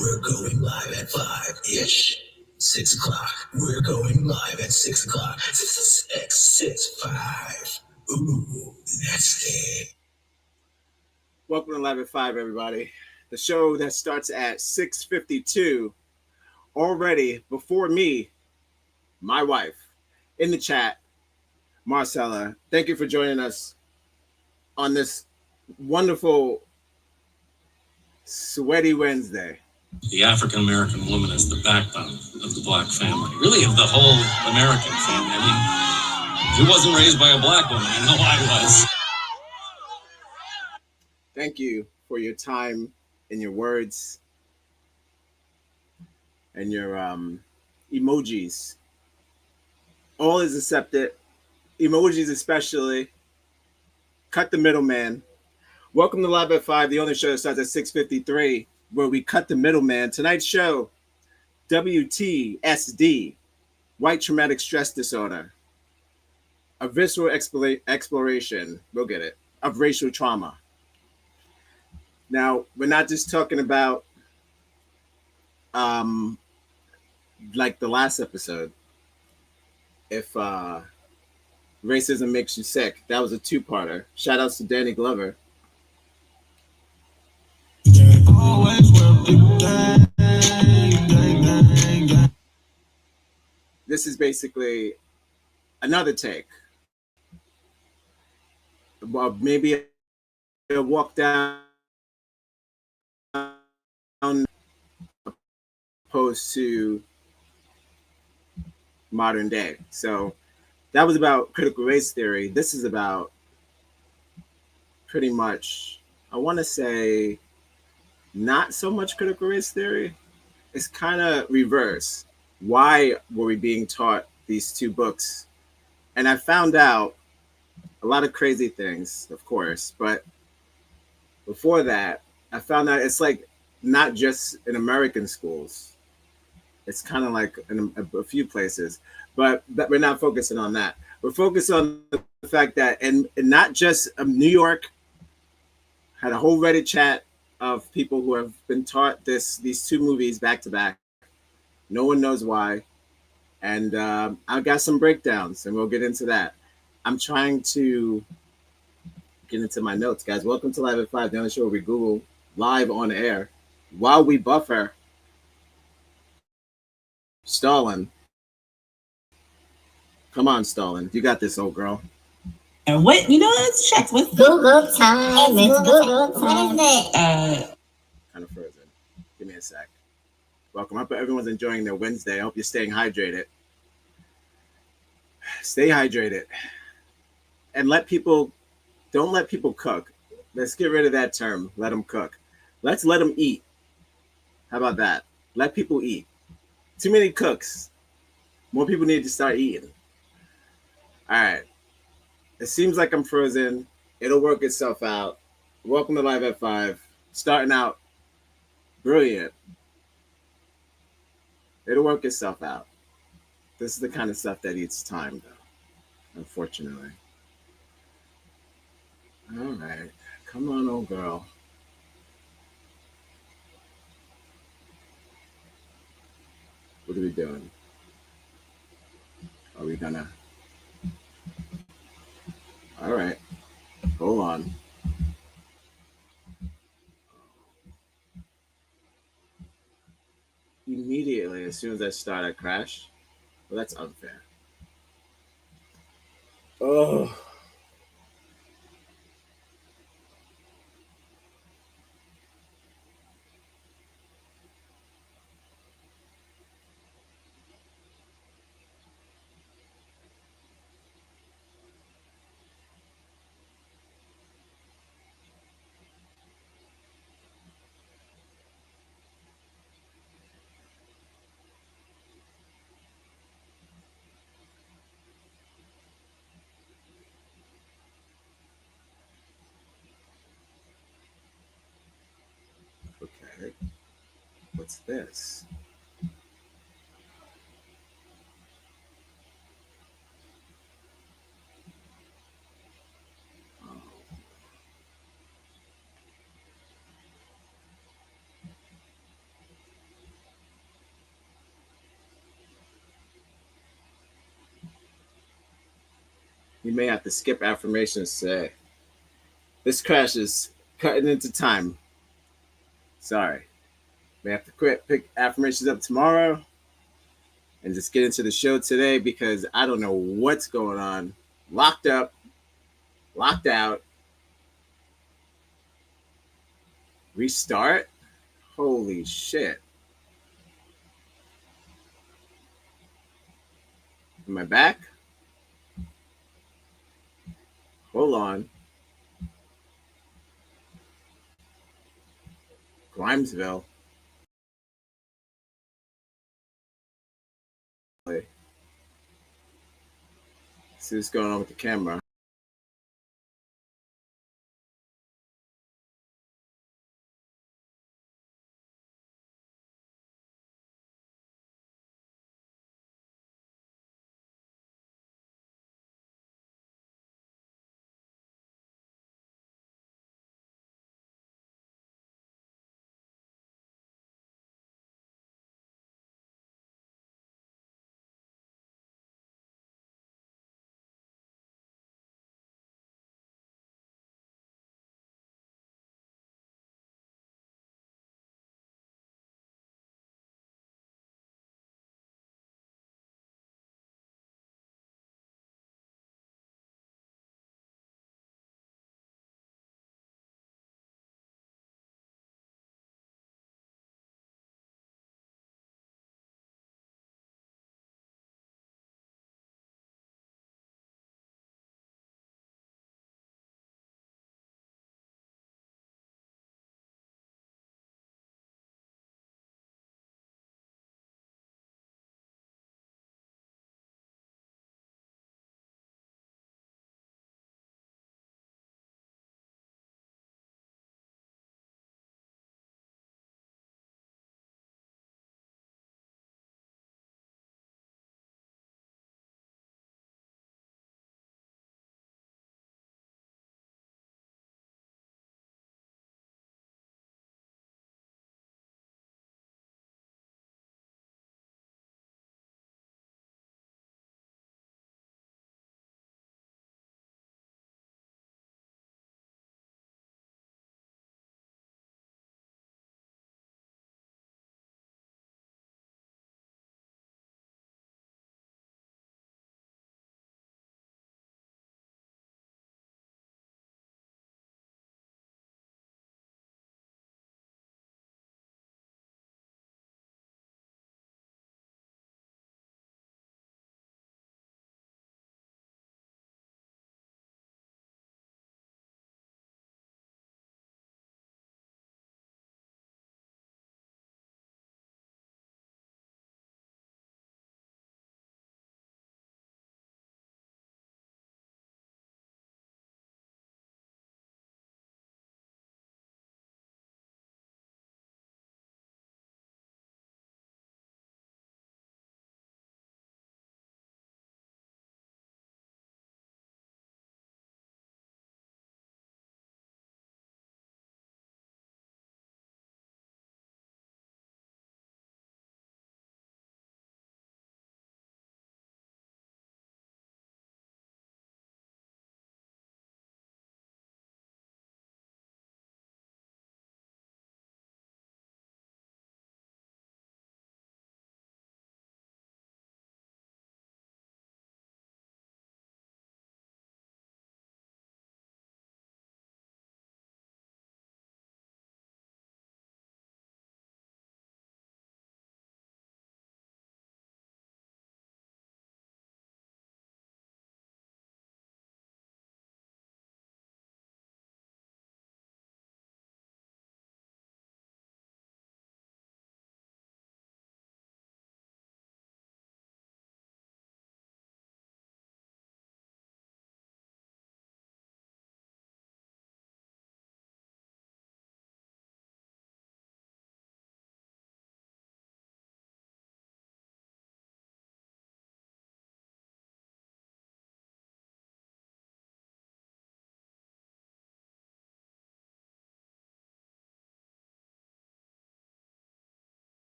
We're going live at 5-ish. 6 o'clock. We're going live at 6 o'clock. 6, 5. Ooh, that's it. Welcome to Live at 5, everybody. The show that starts at 6:52. Already before me, my wife, in the chat, Marcella. Thank you for joining us on this wonderful sweaty Wednesday. The African American woman is the backbone of the black family, really of the whole American family. I mean, if he wasn't raised by a black woman, I know I was. Thank you for your time and your words and your emojis. All is accepted. Emojis especially. Cut the middleman. Welcome to Live at 5, the only show that starts at 6:53, where we cut the middleman. Tonight's show, W.T.S.D, white traumatic stress disorder, a visceral exploration, we'll get it, of racial trauma. Now, we're not just talking about like the last episode, if racism makes you sick. That was a two-parter. Shout outs to Danny Glover. This is basically another take. Well, maybe a walk down opposed to modern day. So that was about critical race theory. This is about pretty much, I want to say, not so much critical race theory. It's kind of reverse. Why were we being taught these two books? And I found out a lot of crazy things, of course, but before that, I found out it's like not just in American schools. It's kind of like in a few places, but we're not focusing on that. We're focused on the fact that, and not just New York, had a whole Reddit chat of people who have been taught these two movies back to back. No one knows why. And I got some breakdowns, and we'll get into that. I'm trying to get into my notes, guys. Welcome to Live at 5, the only show where we Google live on air while we buffer. Stalin. Come on, Stalin. You got this, old girl. And what, let's check with Google time. It's Google time. What is it? Kind of frozen. Give me a sec. Welcome. I hope everyone's enjoying their Wednesday. I hope you're staying hydrated. Stay hydrated. And don't let people cook. Let's get rid of that term. Let them cook. Let's let them eat. How about that? Let people eat. Too many cooks. More people need to start eating. All right. It seems like I'm frozen. It'll work itself out. Welcome to Live at 5. Starting out brilliant. It'll work itself out. This is the kind of stuff that needs time, though, unfortunately. All right. Come on, old girl. What are we doing? Are we gonna... All right. Hold on. Immediately, as soon as I start, I crash. Well, that's unfair. Oh. Okay. What's this? You may have to skip affirmations today. This crash is cutting into time. Sorry. May have to pick affirmations up tomorrow and just get into the show today because I don't know what's going on. Locked up, locked out, restart. Holy shit. Am I back? Hold on. Grimesville. See what's going on with the camera.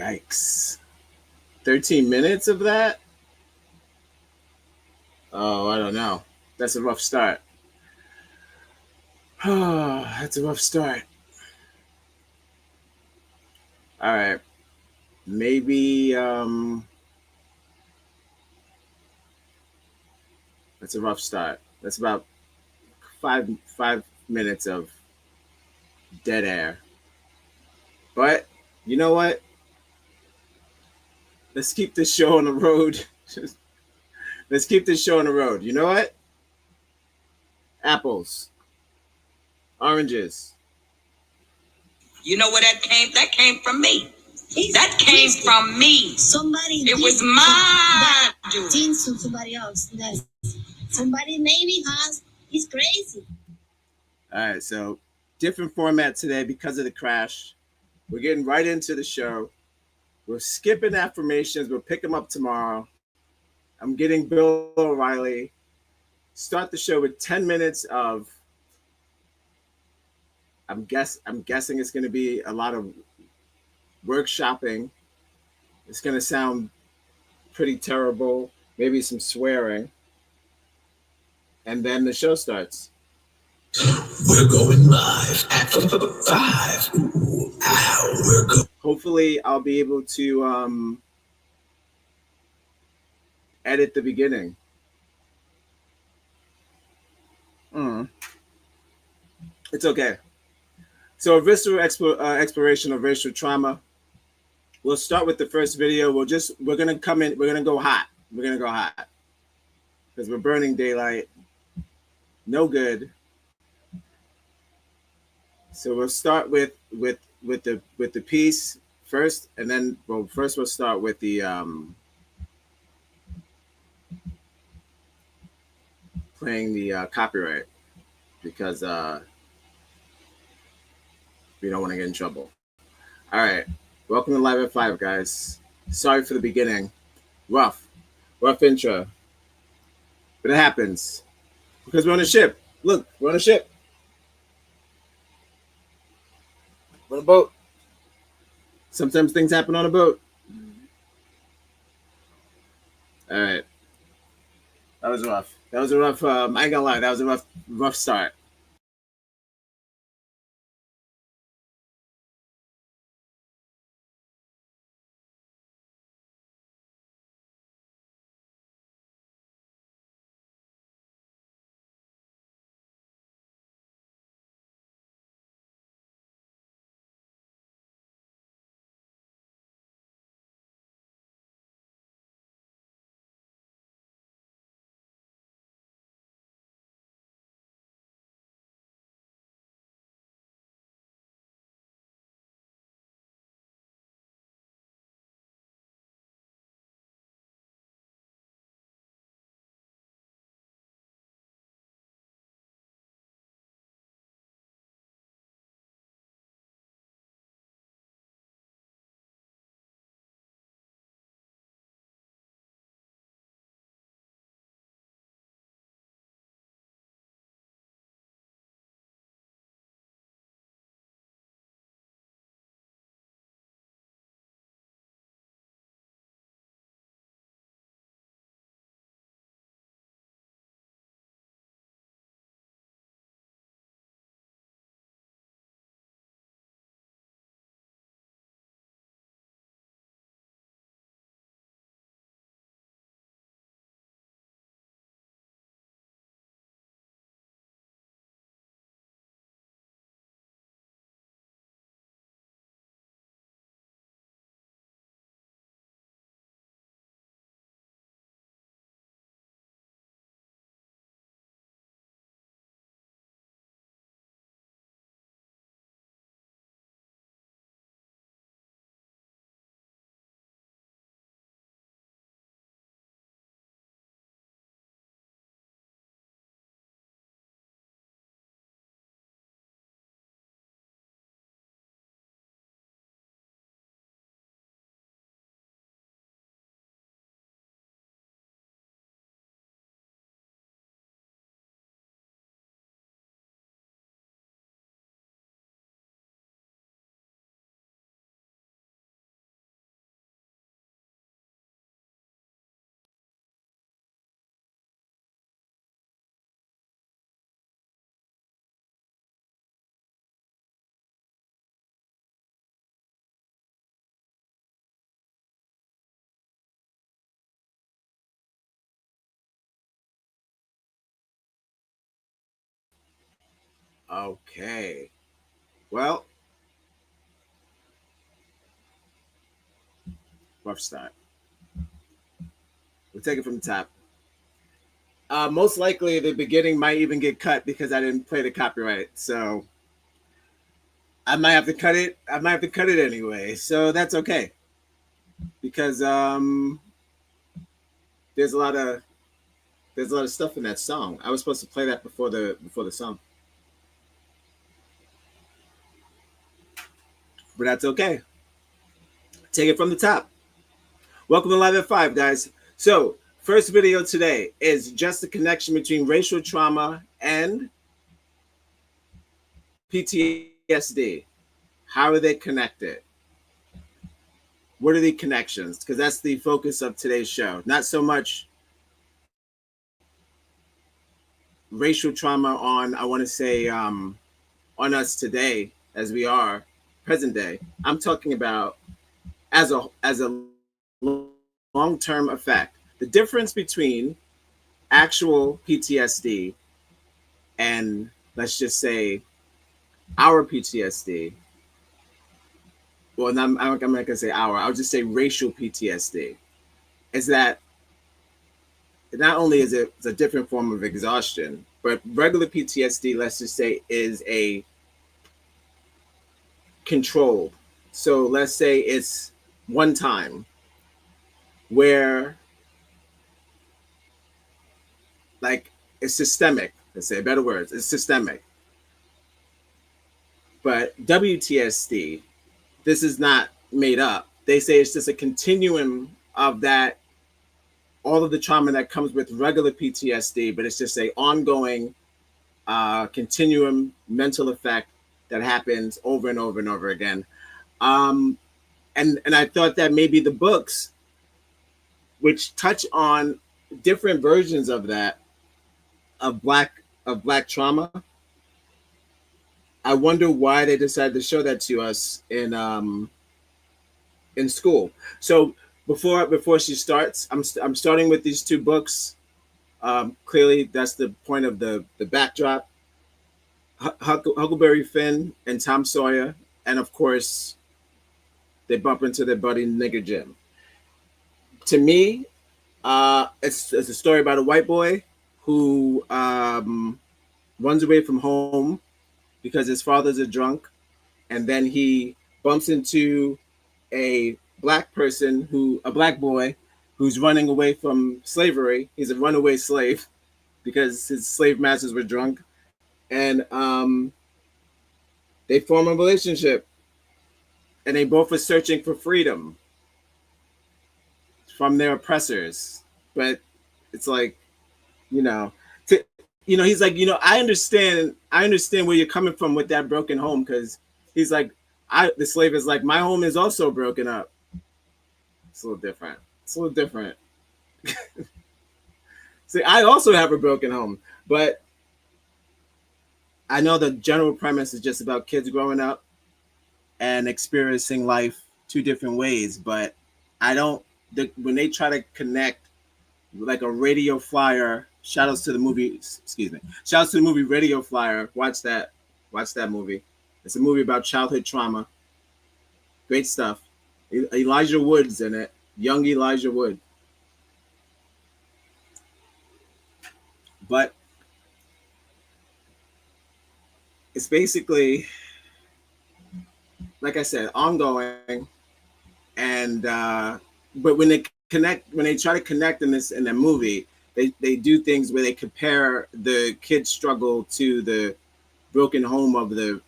Yikes. 13 minutes of that? Oh, I don't know. That's a rough start. Oh, that's a rough start. All right. Maybe that's a rough start. That's about 5 minutes of dead air. But you know what? Let's keep this show on the road. Let's keep this show on the road. You know what? Apples, oranges. You know where that came? That came from me. That came from me. Somebody It was my doing. did to somebody else. That's somebody maybe has. He's crazy. All right, so different format today because of the crash. We're getting right into the show. We're skipping affirmations. We'll pick them up tomorrow. I'm getting Bill O'Reilly. Start the show with 10 minutes of. I'm guessing it's going to be a lot of workshopping. It's going to sound pretty terrible. Maybe some swearing, and then the show starts. We're going live at 5. Ooh, ow, we're going. Hopefully, I'll be able to edit the beginning. It's okay. So, a visceral exploration of racial trauma. We'll start with the first video. We're gonna come in. We're gonna go hot. We're gonna go hot because we're burning daylight. No good. So we'll start with the piece first, and then first we'll start with the playing the copyright because we don't want to get in trouble. All right, welcome to Live at 5, guys. Sorry for the beginning. Rough intro, but it happens because we're on a ship. Look, we're on a ship. We're on a boat. Sometimes things happen on a boat. All right. That was rough. I ain't gonna lie. That was a rough start. Okay. Well, rough start. We'll take it from the top. Most likely, the beginning might even get cut because I didn't play the copyright. So I might have to cut it. I might have to cut it anyway. So that's okay because there's a lot of stuff in that song. I was supposed to play that before the song, but that's okay. Take it from the top. Welcome to Live at 5, guys. So first video today is just the connection between racial trauma and PTSD. How are they connected? What are the connections? Because that's the focus of today's show. Not so much racial trauma on, I want to say, on us today as we are present day. I'm talking about as a long-term effect. The difference between actual PTSD and, let's just say, our PTSD. Well, I'm not going to say our. I'll just say racial PTSD. Is that not only is it a different form of exhaustion, but regular PTSD, let's just say, is a controlled. So let's say it's one time where, like, it's systemic. Let's say better words. It's systemic. But W.T.S.D, this is not made up. They say it's just a continuum of that, all of the trauma that comes with regular PTSD, but it's just a ongoing continuum mental effect that happens over and over and over again. And I thought that maybe the books, which touch on different versions of that, of black trauma, I wonder why they decided to show that to us in school. So before she starts, I'm starting with these two books. Clearly, that's the point of the backdrop. Huckleberry Finn and Tom Sawyer, and of course, they bump into their buddy Nigger Jim. To me, it's a story about a white boy who runs away from home because his father's a drunk, and then he bumps into a black boy who's running away from slavery. He's a runaway slave because his slave masters were drunk, and they form a relationship, and they both are searching for freedom from their oppressors. But it's like, he's like, I understand where you're coming from with that broken home, because he's like, the slave is like, my home is also broken up. It's a little different. See, I also have a broken home, but I know the general premise is just about kids growing up and experiencing life two different ways. But when they try to connect like a radio flyer, shout outs to the movie Radio Flyer. Watch that movie. It's a movie about childhood trauma. Great stuff. Elijah Wood's in it. Young Elijah Wood. But it's basically, like I said, ongoing. And but when they try to connect in the movie, they do things where they compare the kid's struggle to the broken home of the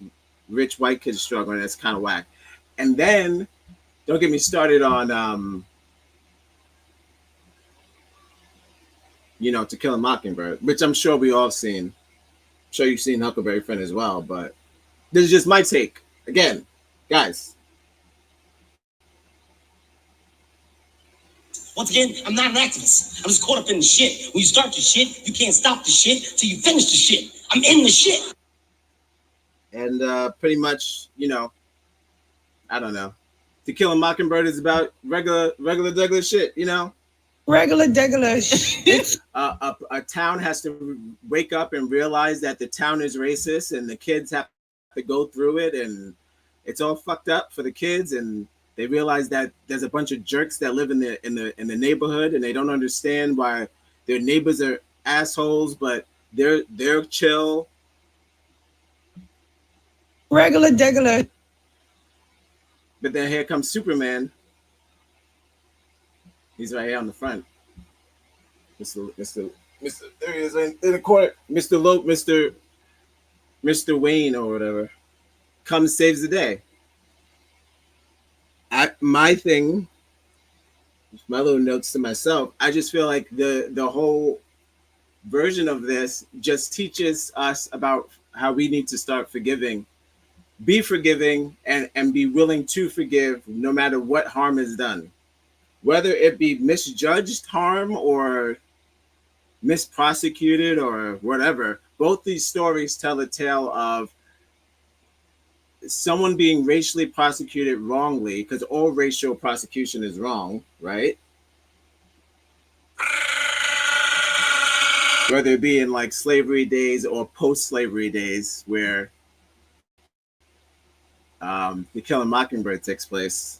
rich white kid's struggle, and it's kind of whack. And then, don't get me started on To Kill a Mockingbird, which I'm sure we all seen. I'm sure you've seen Huckleberry Finn as well, but this is just my take. Again, guys. Once again, I'm not an activist. I'm just caught up in the shit. When you start the shit, you can't stop the shit till you finish the shit. I'm in the shit. And pretty much, I don't know. To Kill a Mockingbird is about regular shit, Regular, degular shit. A town has to wake up and realize that the town is racist, and the kids have to go through it, and it's all fucked up for the kids, and they realize that there's a bunch of jerks that live in the neighborhood, and they don't understand why their neighbors are assholes, but they're chill. Regular, degular. But then here comes Superman. He's right here on the front. Mr. There he is in the corner. Mr. Wayne or whatever comes, saves the day. My little notes to myself, I just feel like the whole version of this just teaches us about how we need to start forgiving, be forgiving, and be willing to forgive no matter what harm is done. Whether it be misjudged harm or misprosecuted or whatever, both these stories tell a tale of someone being racially prosecuted wrongly, because all racial prosecution is wrong, right? Whether it be in like slavery days or post-slavery days where The Killing Mockingbird takes place.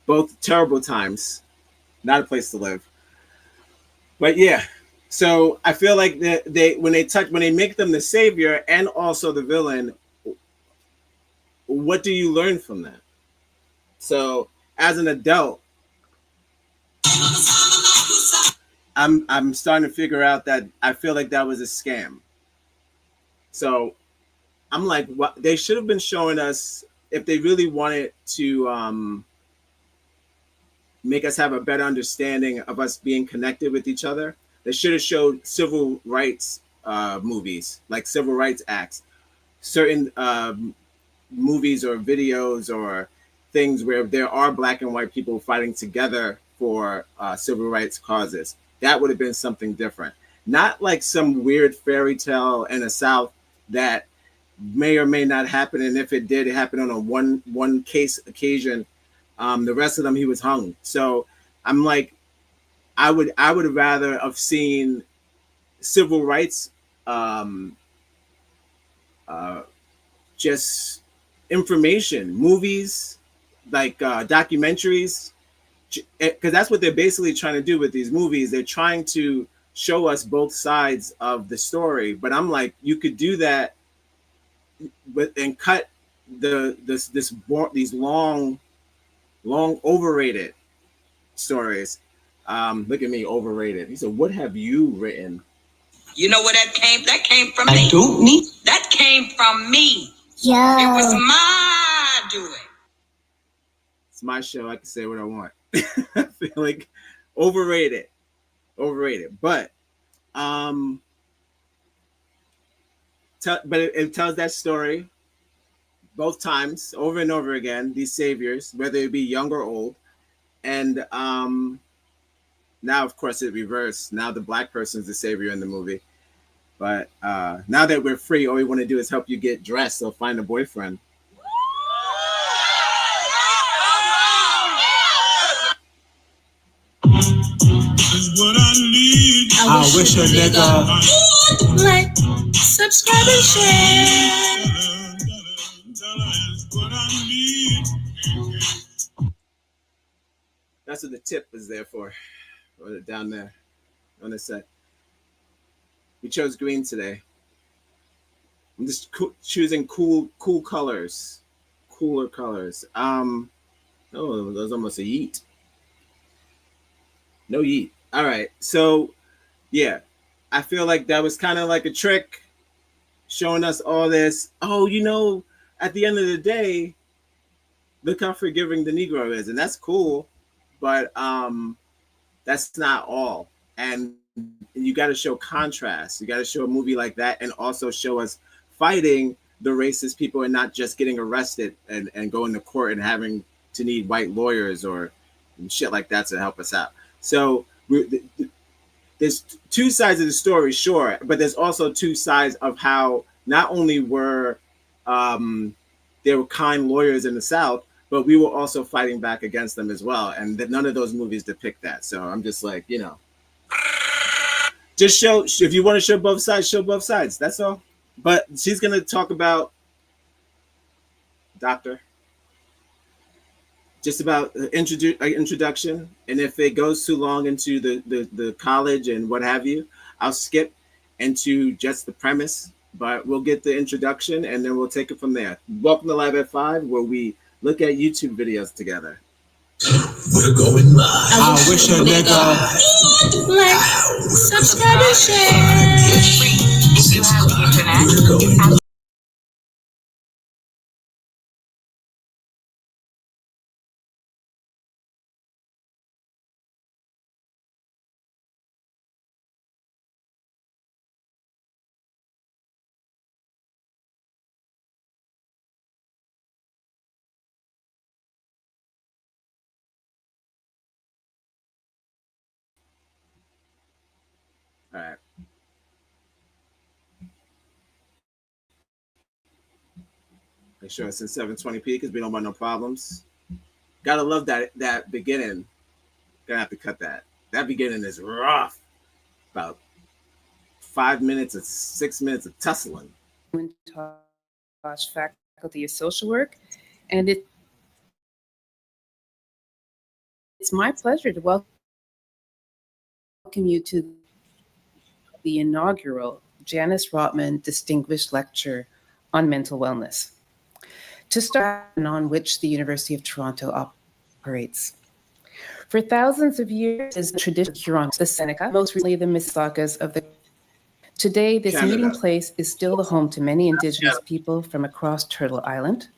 Both terrible times. Not a place to live. But yeah, so I feel like when they make them the savior and also the villain, what do you learn from that? So as an adult, I'm starting to figure out that I feel like that was a scam. So I'm like, what they should have been showing us, if they really wanted to make us have a better understanding of us being connected with each other, they should have showed civil rights movies, like civil rights acts, certain movies or videos or things where there are black and white people fighting together for civil rights causes. That would have been something different. Not like some weird fairy tale in the South that may or may not happen, and if it did, it happened on a one case occasion. The rest of them, he was hung. So I'm like, I would rather have seen civil rights, just information, movies, like documentaries, because that's what they're basically trying to do with these movies. They're trying to show us both sides of the story. But I'm like, you could do that, but and cut these long overrated stories. Look at me, overrated. He said, "What have you written?" You know where that came? That came from me. I don't need. That came from me. Yeah. It was my doing. It's my show. I can say what I want. I feel like overrated. But it tells that story both times, over and over again. These saviors, whether it be young or old, and now of course it reversed. Now the black person's the savior in the movie. But now that we're free, all we want to do is help you get dressed or find a boyfriend. I wish a nigga like, subscribe and share. That's what the tip is there for. Down there on the set. We chose green today. I'm just choosing cool colors, cooler colors. Oh, that was almost a yeet. No yeet. All right. So, yeah, I feel like that was kind of like a trick, showing us all this. Oh, at the end of the day, look how forgiving the Negro is, and that's cool. But that's not all. And you got to show contrast. You got to show a movie like that and also show us fighting the racist people and not just getting arrested and going to court and having to need white lawyers or shit like that to help us out. So there's two sides of the story, sure, but there's also two sides of how not only were there were kind lawyers in the South, but we were also fighting back against them as well. And none of those movies depict that. So I'm just like, just show, if you want to show both sides, show both sides. That's all. But she's going to talk about, Doctor, just about introduction. And if it goes too long into the college and what have you, I'll skip into just the premise. But we'll get the introduction and then we'll take it from there. Welcome to Live at 5, where we look at YouTube videos together. We're going live. I wish a nigga like, subscribe, and share. 6 o'clock. We're going live. All right. Make sure it's in 720p because we don't want no problems. Gotta love that beginning. Gonna have to cut that. That beginning is rough. About 5 minutes or 6 minutes of tussling. Tosh Faculty of Social Work, and it's my pleasure to welcome you to the inaugural Janice Rotman Distinguished Lecture on Mental Wellness, to start on which the University of Toronto operates. For thousands of years, the tradition of Huron, the Seneca, most recently the Mississaugas of the. Today, this meeting place is still the home to many Indigenous people from across Turtle Island,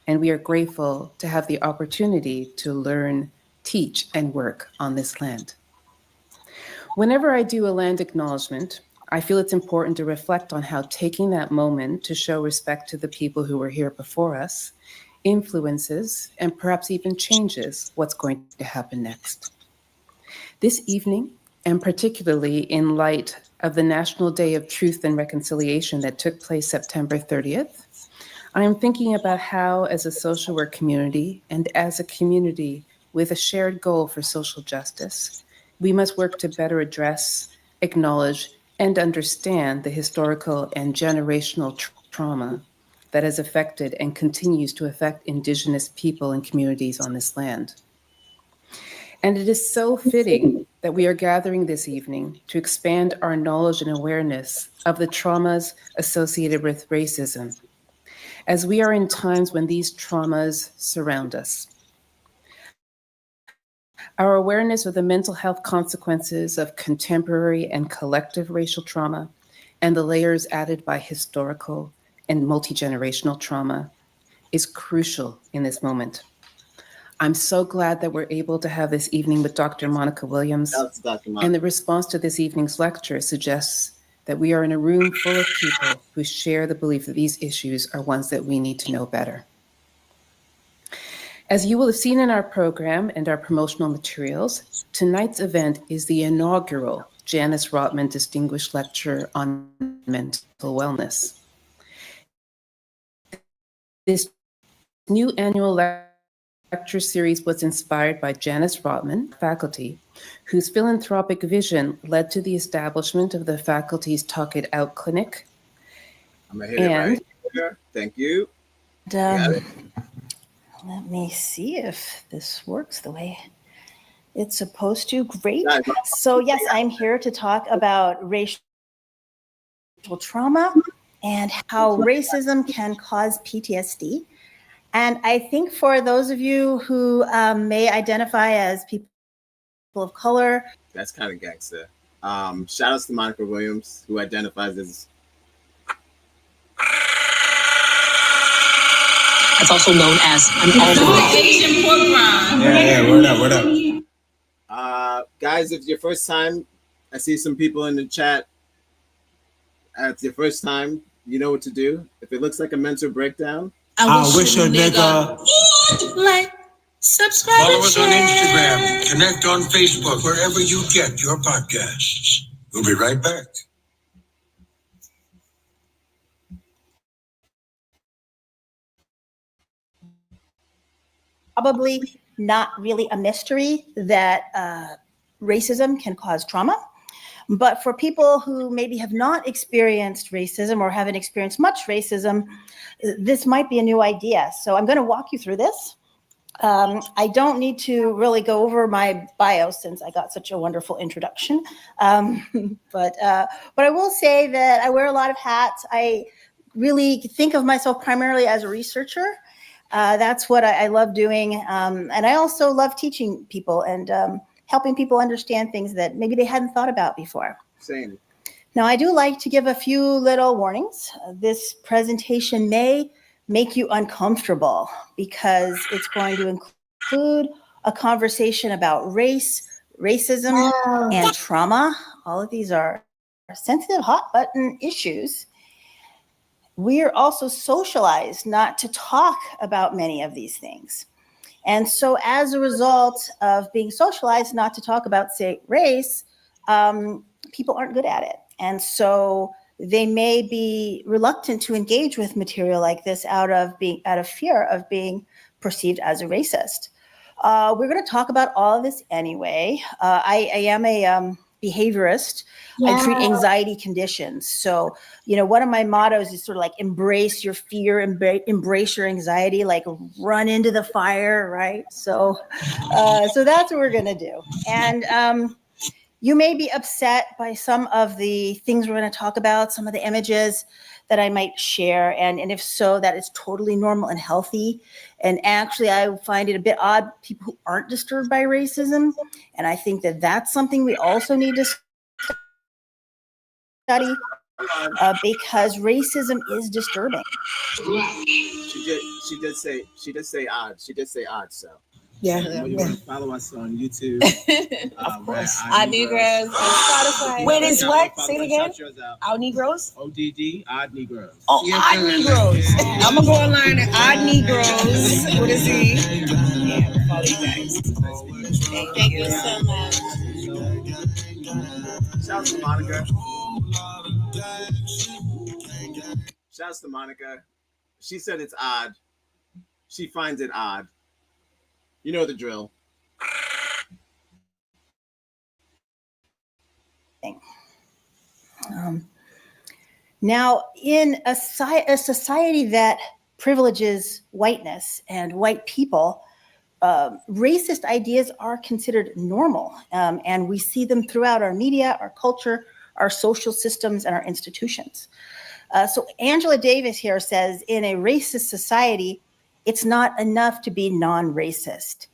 and we are grateful to have the opportunity to learn, teach, and work on this land. Whenever I do a land acknowledgement, I feel it's important to reflect on how taking that moment to show respect to the people who were here before us influences and perhaps even changes what's going to happen next. This evening, and particularly in light of the National Day of Truth and Reconciliation that took place September 30th, I am thinking about how, as a social work community and as a community with a shared goal for social justice, we must work to better address, acknowledge, and understand the historical and generational trauma that has affected and continues to affect Indigenous people and communities on this land. And it is so fitting that we are gathering this evening to expand our knowledge and awareness of the traumas associated with racism, as we are in times when these traumas surround us. Our awareness of the mental health consequences of contemporary and collective racial trauma and the layers added by historical and multi-generational trauma is crucial in this moment. I'm so glad that we're able to have this evening with Dr. Monica Williams, and the response to this evening's lecture suggests that we are in a room full of people who share the belief that these issues are ones that we need to know better. As you will have seen in our program and our promotional materials, tonight's event is the inaugural Janice Rotman Distinguished Lecture on Mental Wellness. This new annual lecture series was inspired by Janice Rotman, faculty, whose philanthropic vision led to the establishment of the faculty's Talk It Out clinic. I'm gonna hit it right here. Thank you. Let me see if this works the way it's supposed to. Great. So yes, I'm here to talk about racial trauma and how racism can cause PTSD. And I think for those of you who may identify as people of color. That's kind of gangster. Shout outs to Monica Williams, who identifies as. It's also known as an alternate. Asian program. Yeah, word up. Guys, if it's your first time, I see some people in the chat. If it's your first time, you know what to do. If it looks like a mental breakdown, I wish a nigga like, subscribe, Follow and us on share. Instagram, connect on Facebook, wherever you get your podcasts. We'll be right back. probably not really a mystery that racism can cause trauma. But for people who maybe have not experienced racism or haven't experienced much racism, this might be a new idea. So I'm going to walk you through this. I don't need to really go over my bio since I got such a wonderful introduction. But I will say that I wear a lot of hats. I really think of myself primarily as a researcher. That's what I love doing. And I also love teaching people and helping people understand things that maybe they hadn't thought about before. Same. Now, I do like to give a few little warnings. This presentation may make you uncomfortable because it's going to include a conversation about race, racism, and trauma. All of these are sensitive, hot button issues. We are also socialized not to talk about many of these things. And so as a result of being socialized not to talk about, say, race, people aren't good at it. And so they may be reluctant to engage with material like this out of fear of being perceived as a racist. We're going to talk about all of this anyway. I am a behaviorist. I treat anxiety conditions. So, one of my mottos is sort of like embrace your fear, embrace your anxiety, like run into the fire, right? So that's what we're going to do. And you may be upset by some of the things we're going to talk about, some of the images that I might share. And if so, that is totally normal and healthy. And actually, I find it a bit odd, people who aren't disturbed by racism. And I think that that's something we also need to study because racism is disturbing. She did say odd. She did say odd, so. Yeah. You want to follow us on YouTube? Of course. Odd Negroes on Spotify. Wait, it's what? Say it again. Odd Negroes? ODD, Odd Negroes. Oh, Odd Negroes. I'm going to go online at Odd Negroes. What is he? Yeah, follow you guys. Thank you so much. Shout out to Monica. Shout out to Monica. She said it's odd. She finds it odd. You know the drill. Now, in a society that privileges whiteness and white people, racist ideas are considered normal, and we see them throughout our media, our culture, our social systems, and our institutions. So Angela Davis here says, in a racist society, it's not enough to be non-racist.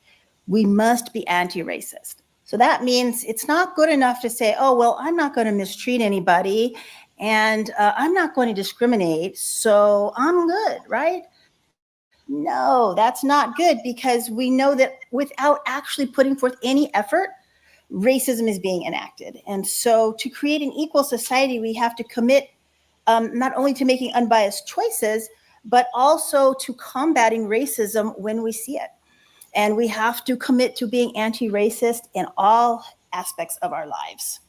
We must be anti-racist. So that means it's not good enough to say, oh, well, I'm not going to mistreat anybody and I'm not going to discriminate, so I'm good, right? No, that's not good because we know that without actually putting forth any effort, racism is being enacted. And so to create an equal society, we have to commit not only to making unbiased choices, but also to combating racism when we see it. And we have to commit to being anti-racist in all aspects of our lives.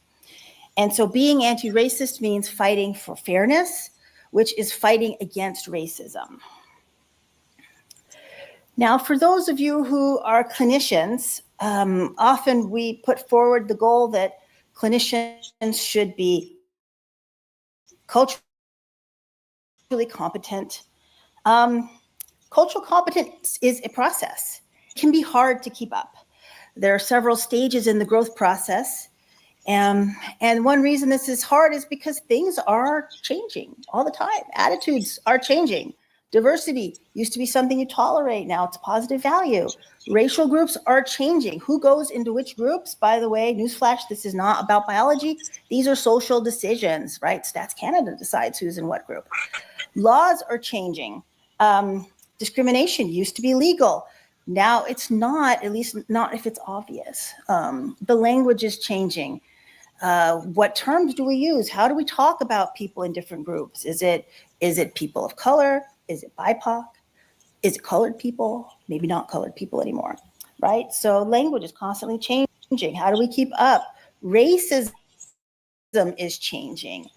And so being anti-racist means fighting for fairness, which is fighting against racism. Now, for those of you who are clinicians, often we put forward the goal that clinicians should be culturally competent. Cultural competence is a process. It can be hard to keep up. There are several stages in the growth process. And one reason this is hard is because things are changing all the time. Attitudes are changing. Diversity used to be something you tolerate. Now it's a positive value. Racial groups are changing. Who goes into which groups? By the way, newsflash, this is not about biology. These are social decisions, right? Stats Canada decides who's in what group. Laws are changing. Discrimination used to be legal. Now it's not, at least not if it's obvious. The language is changing. What terms do we use? How do we talk about people in different groups? Is it people of color? Is it BIPOC? Is it colored people? Maybe not colored people anymore, right? So language is constantly changing. How do we keep up? Racism is changing.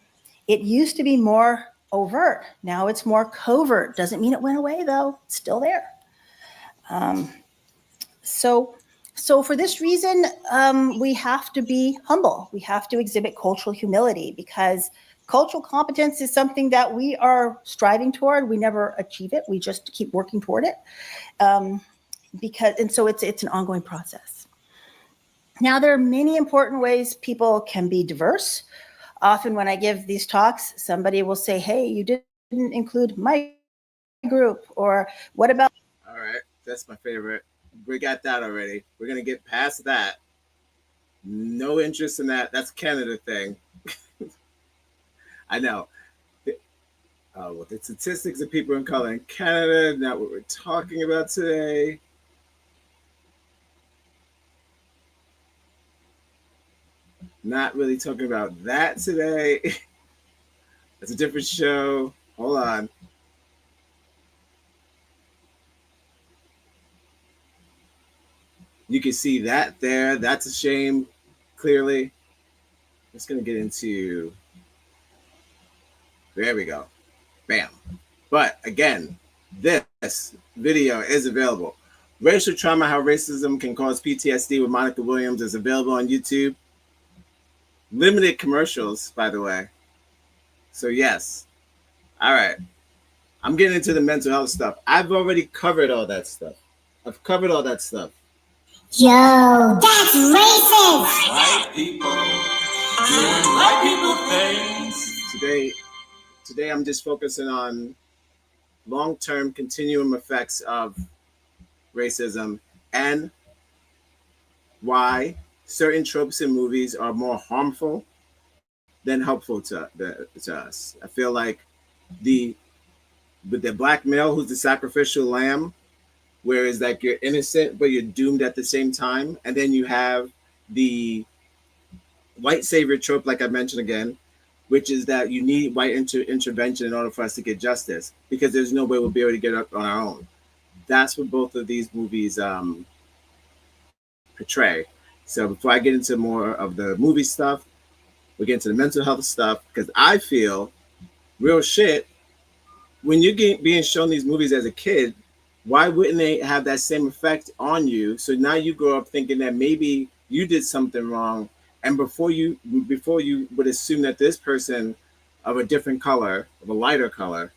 It used to be more overt. Now it's more covert. Doesn't mean it went away though. It's still there. So for this reason, we have to be humble. We have to exhibit cultural humility, because cultural competence is something that we are striving toward. We never achieve it. We just keep working toward it. So it's an ongoing process. Now, there are many important ways people can be diverse. Often when I give these talks, somebody will say, hey, you didn't include my group, or what about? All right, that's my favorite. We got that already. We're going to get past that. No interest in that. That's Canada thing. I know. Well, the statistics of people of color in Canada, not what we're talking about today. Not really talking about that today. It's a different show. Hold on. You can see that there. That's a shame, clearly. Just going to get into... There we go. Bam. But again, this video is available. Racial Trauma, How Racism Can Cause PTSD with Monica Williams is available on YouTube. Limited commercials, by the way. So yes. All right. I'm getting into the mental health stuff. I've already covered all that stuff. I've covered all that stuff. Yo, that's racist. White people doing white people things. Today I'm just focusing on long-term continuum effects of racism and why certain tropes in movies are more harmful than helpful to us. I feel like the black male who's the sacrificial lamb, whereas like you're innocent but you're doomed at the same time, and then you have the white savior trope, like I mentioned again, which is that you need white intervention in order for us to get justice, because there's no way we'll be able to get up on our own. That's what both of these movies portray. So before I get into more of the movie stuff, we get into the mental health stuff, because I feel real shit, when you're being shown these movies as a kid, why wouldn't they have that same effect on you? So now you grow up thinking that maybe you did something wrong, and before you would assume that this person of a different color, of a lighter color.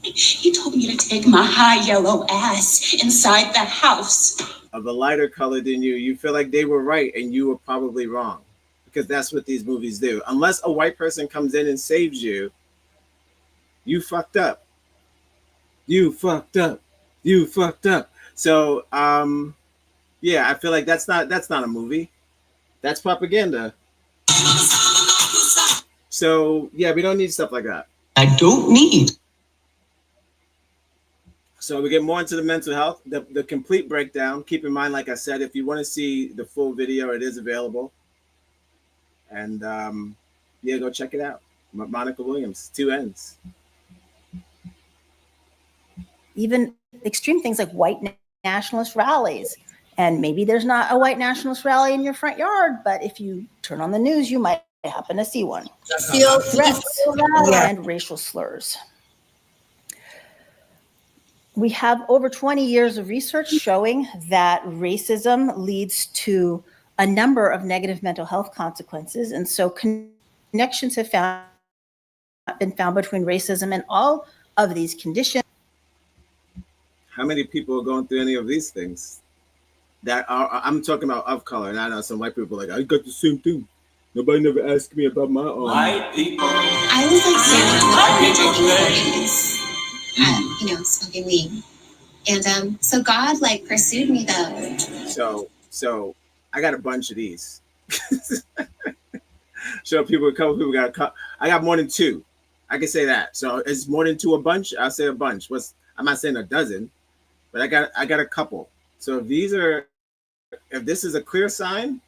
He told me to take my high yellow ass inside the house. Of a lighter color than you, you feel like they were right and you were probably wrong, because that's what these movies do. Unless a white person comes in and saves you, you fucked up. You fucked up. You fucked up. So, yeah, I feel like that's not a movie. That's propaganda. So, yeah, we don't need stuff like that. I don't need. So we get more into the mental health, the complete breakdown. Keep in mind, like I said, if you want to see the full video, it is available. And yeah, go check it out. Monica Williams, 2 N's. Even extreme things like white nationalist rallies. And maybe there's not a white nationalist rally in your front yard, but if you turn on the news, you might happen to see one. Feel Threats that. and racial slurs. We have over 20 years of research showing that racism leads to a number of negative mental health consequences. And so connections have been found between racism and all of these conditions. How many people are going through any of these things? That are, I'm talking about of color, and I know some white people are like, I got the same thing. Nobody never asked me about my own. White people. I was like standing on the bridge, smoking weed. And so God like pursued me though. So I got a bunch of these. So a couple people got I got more than 2. I can say that. So it's more than 2 a bunch. I'll say a bunch. I'm not saying a dozen, but I got a couple. So if this is a clear sign,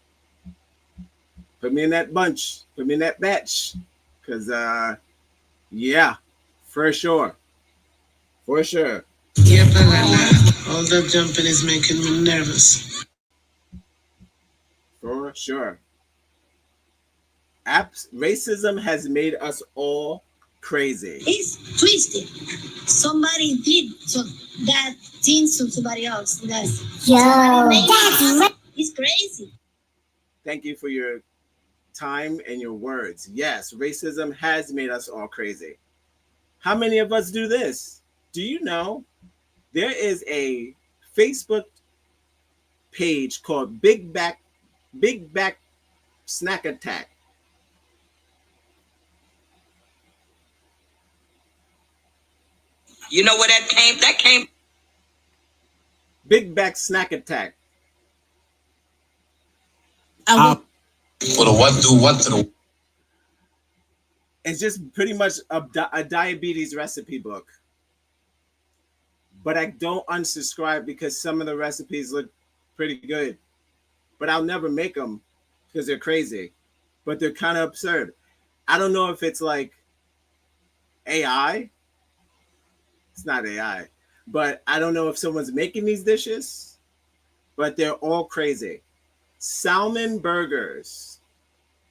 put me in that bunch, put me in that batch. Because yeah, for sure. For sure. Yeah, but all that jumping is making me nervous. For sure. Racism has made us all crazy. He's twisted. Somebody did that thing to somebody else. He's crazy. Thank you for your time and your words. Yes, racism has made us all crazy. How many of us do this? Do you know there is a Facebook page called Big Back Snack Attack? You know where that came? That came. Big Back Snack Attack. Well, what to the It's just pretty much a diabetes recipe book. But I don't unsubscribe because some of the recipes look pretty good. But I'll never make them because they're crazy. But they're kind of absurd. I don't know if it's like AI. It's not AI. But I don't know if someone's making these dishes. But they're all crazy. Salmon burgers.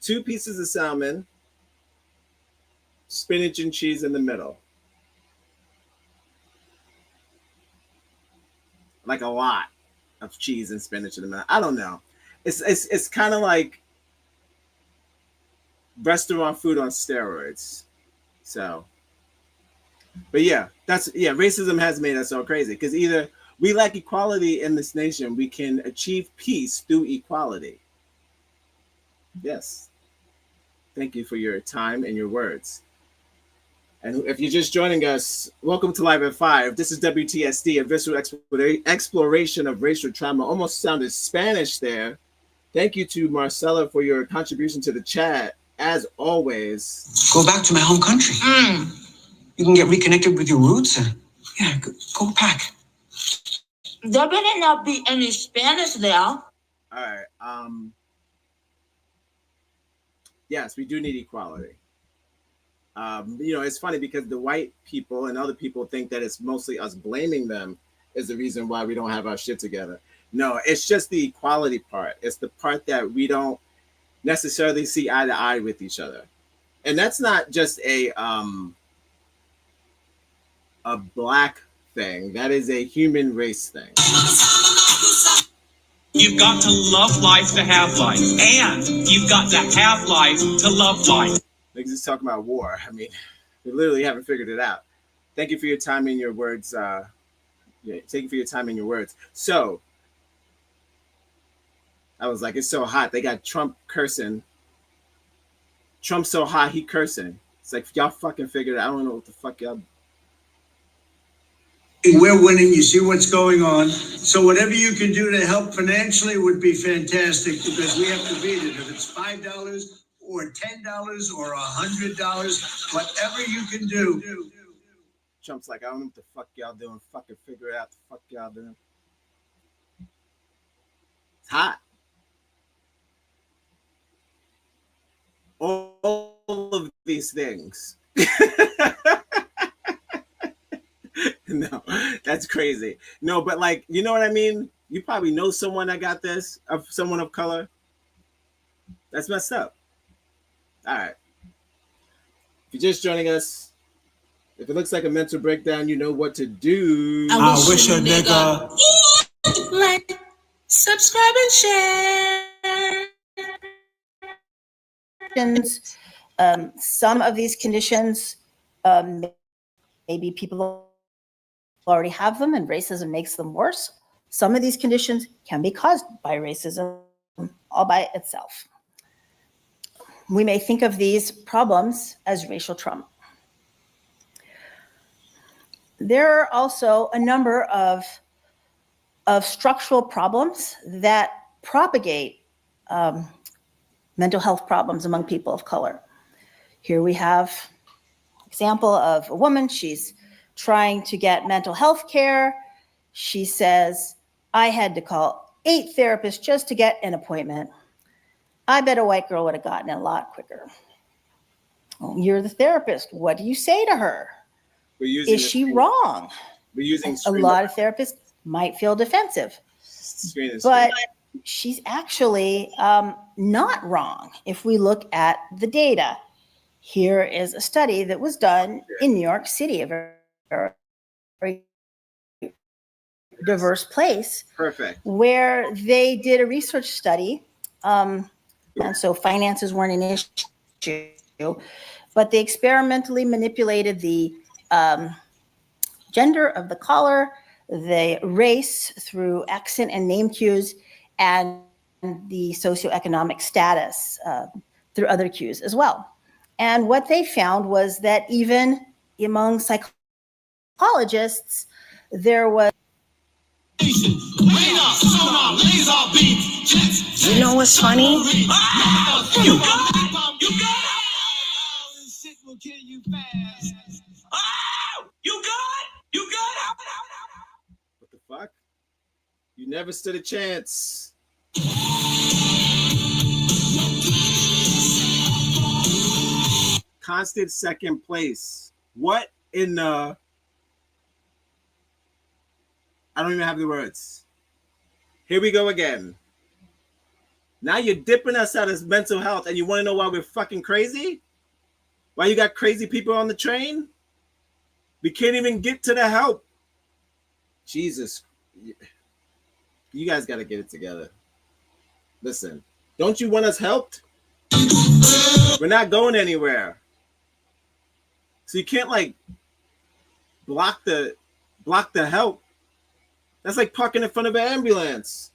2 pieces of salmon. Spinach and cheese in the middle. Like a lot of cheese and spinach in the middle. I don't know. It's kind of like restaurant food on steroids. So, but yeah, racism has made us so crazy because either we lack equality in this nation, we can achieve peace through equality. Yes. Thank you for your time and your words. And if you're just joining us, welcome to Live at 5. This is W.T.S.D, a visceral exploration of racial trauma. Almost sounded Spanish there. Thank you to Marcella for your contribution to the chat. As always. Go back to my home country. You can get reconnected with your roots. Yeah, go back. There better not be any Spanish there. All right. Yes, we do need equality. It's funny because the white people and other people think that it's mostly us blaming them is the reason why we don't have our shit together. No, it's just the equality part. It's the part that we don't necessarily see eye to eye with each other. And that's not just a black thing. That is a human race thing. You've got to love life to have life. And you've got to have life to love life. Niggas is talking about war. I mean, we literally haven't figured it out. Thank you for your time and your words. Thank you for your time and your words. So, I was like, it's so hot. They got Trump cursing. Trump's so hot, he cursing. It's like, y'all fucking figured it out. I don't know what the fuck y'all. We're winning. You see what's going on. So whatever you can do to help financially would be fantastic because we have to beat it. If it's $5 or $10 or $100, whatever you can do. Trump's like, I don't know what the fuck y'all doing. Fucking figure it out. The fuck y'all doing. It's hot. All of these things. No, that's crazy. No, but like, you know what I mean? You probably know someone that got this, of someone of color. That's messed up. All right. If you're just joining us, if it looks like a mental breakdown, you know what to do. I wish a nigga. Like, subscribe and share. Some of these conditions, maybe people already have them and racism makes them worse. Some of these conditions can be caused by racism all by itself. We may think of these problems as racial trauma. There are also a number of structural problems that propagate mental health problems among people of color. Here we have an example of a woman. She's trying to get mental health care. She says, I had to call 8 therapists just to get an appointment. I bet a white girl would have gotten it a lot quicker. Well, you're the therapist. What do you say to her? Is she wrong? We're using a lot of therapists might feel defensive, but she's actually not wrong if we look at the data. Here is a study that was done in New York City, a very diverse place. Perfect. Where they did a research study. And so finances weren't an issue, but they experimentally manipulated the gender of the caller, the race through accent and name cues, and the socioeconomic status through other cues as well. And what they found was that even among psychologists, there was. You know what's funny? What the fuck? You never stood a chance. Constant second place. What in the... I don't even have the words. Here we go again. Now you're dipping us out of mental health and you want to know why we're fucking crazy? Why you got crazy people on the train? We can't even get to the help. Jesus. You guys got to get it together. Listen, don't you want us helped? We're not going anywhere. So you can't like block the help. That's like parking in front of an ambulance.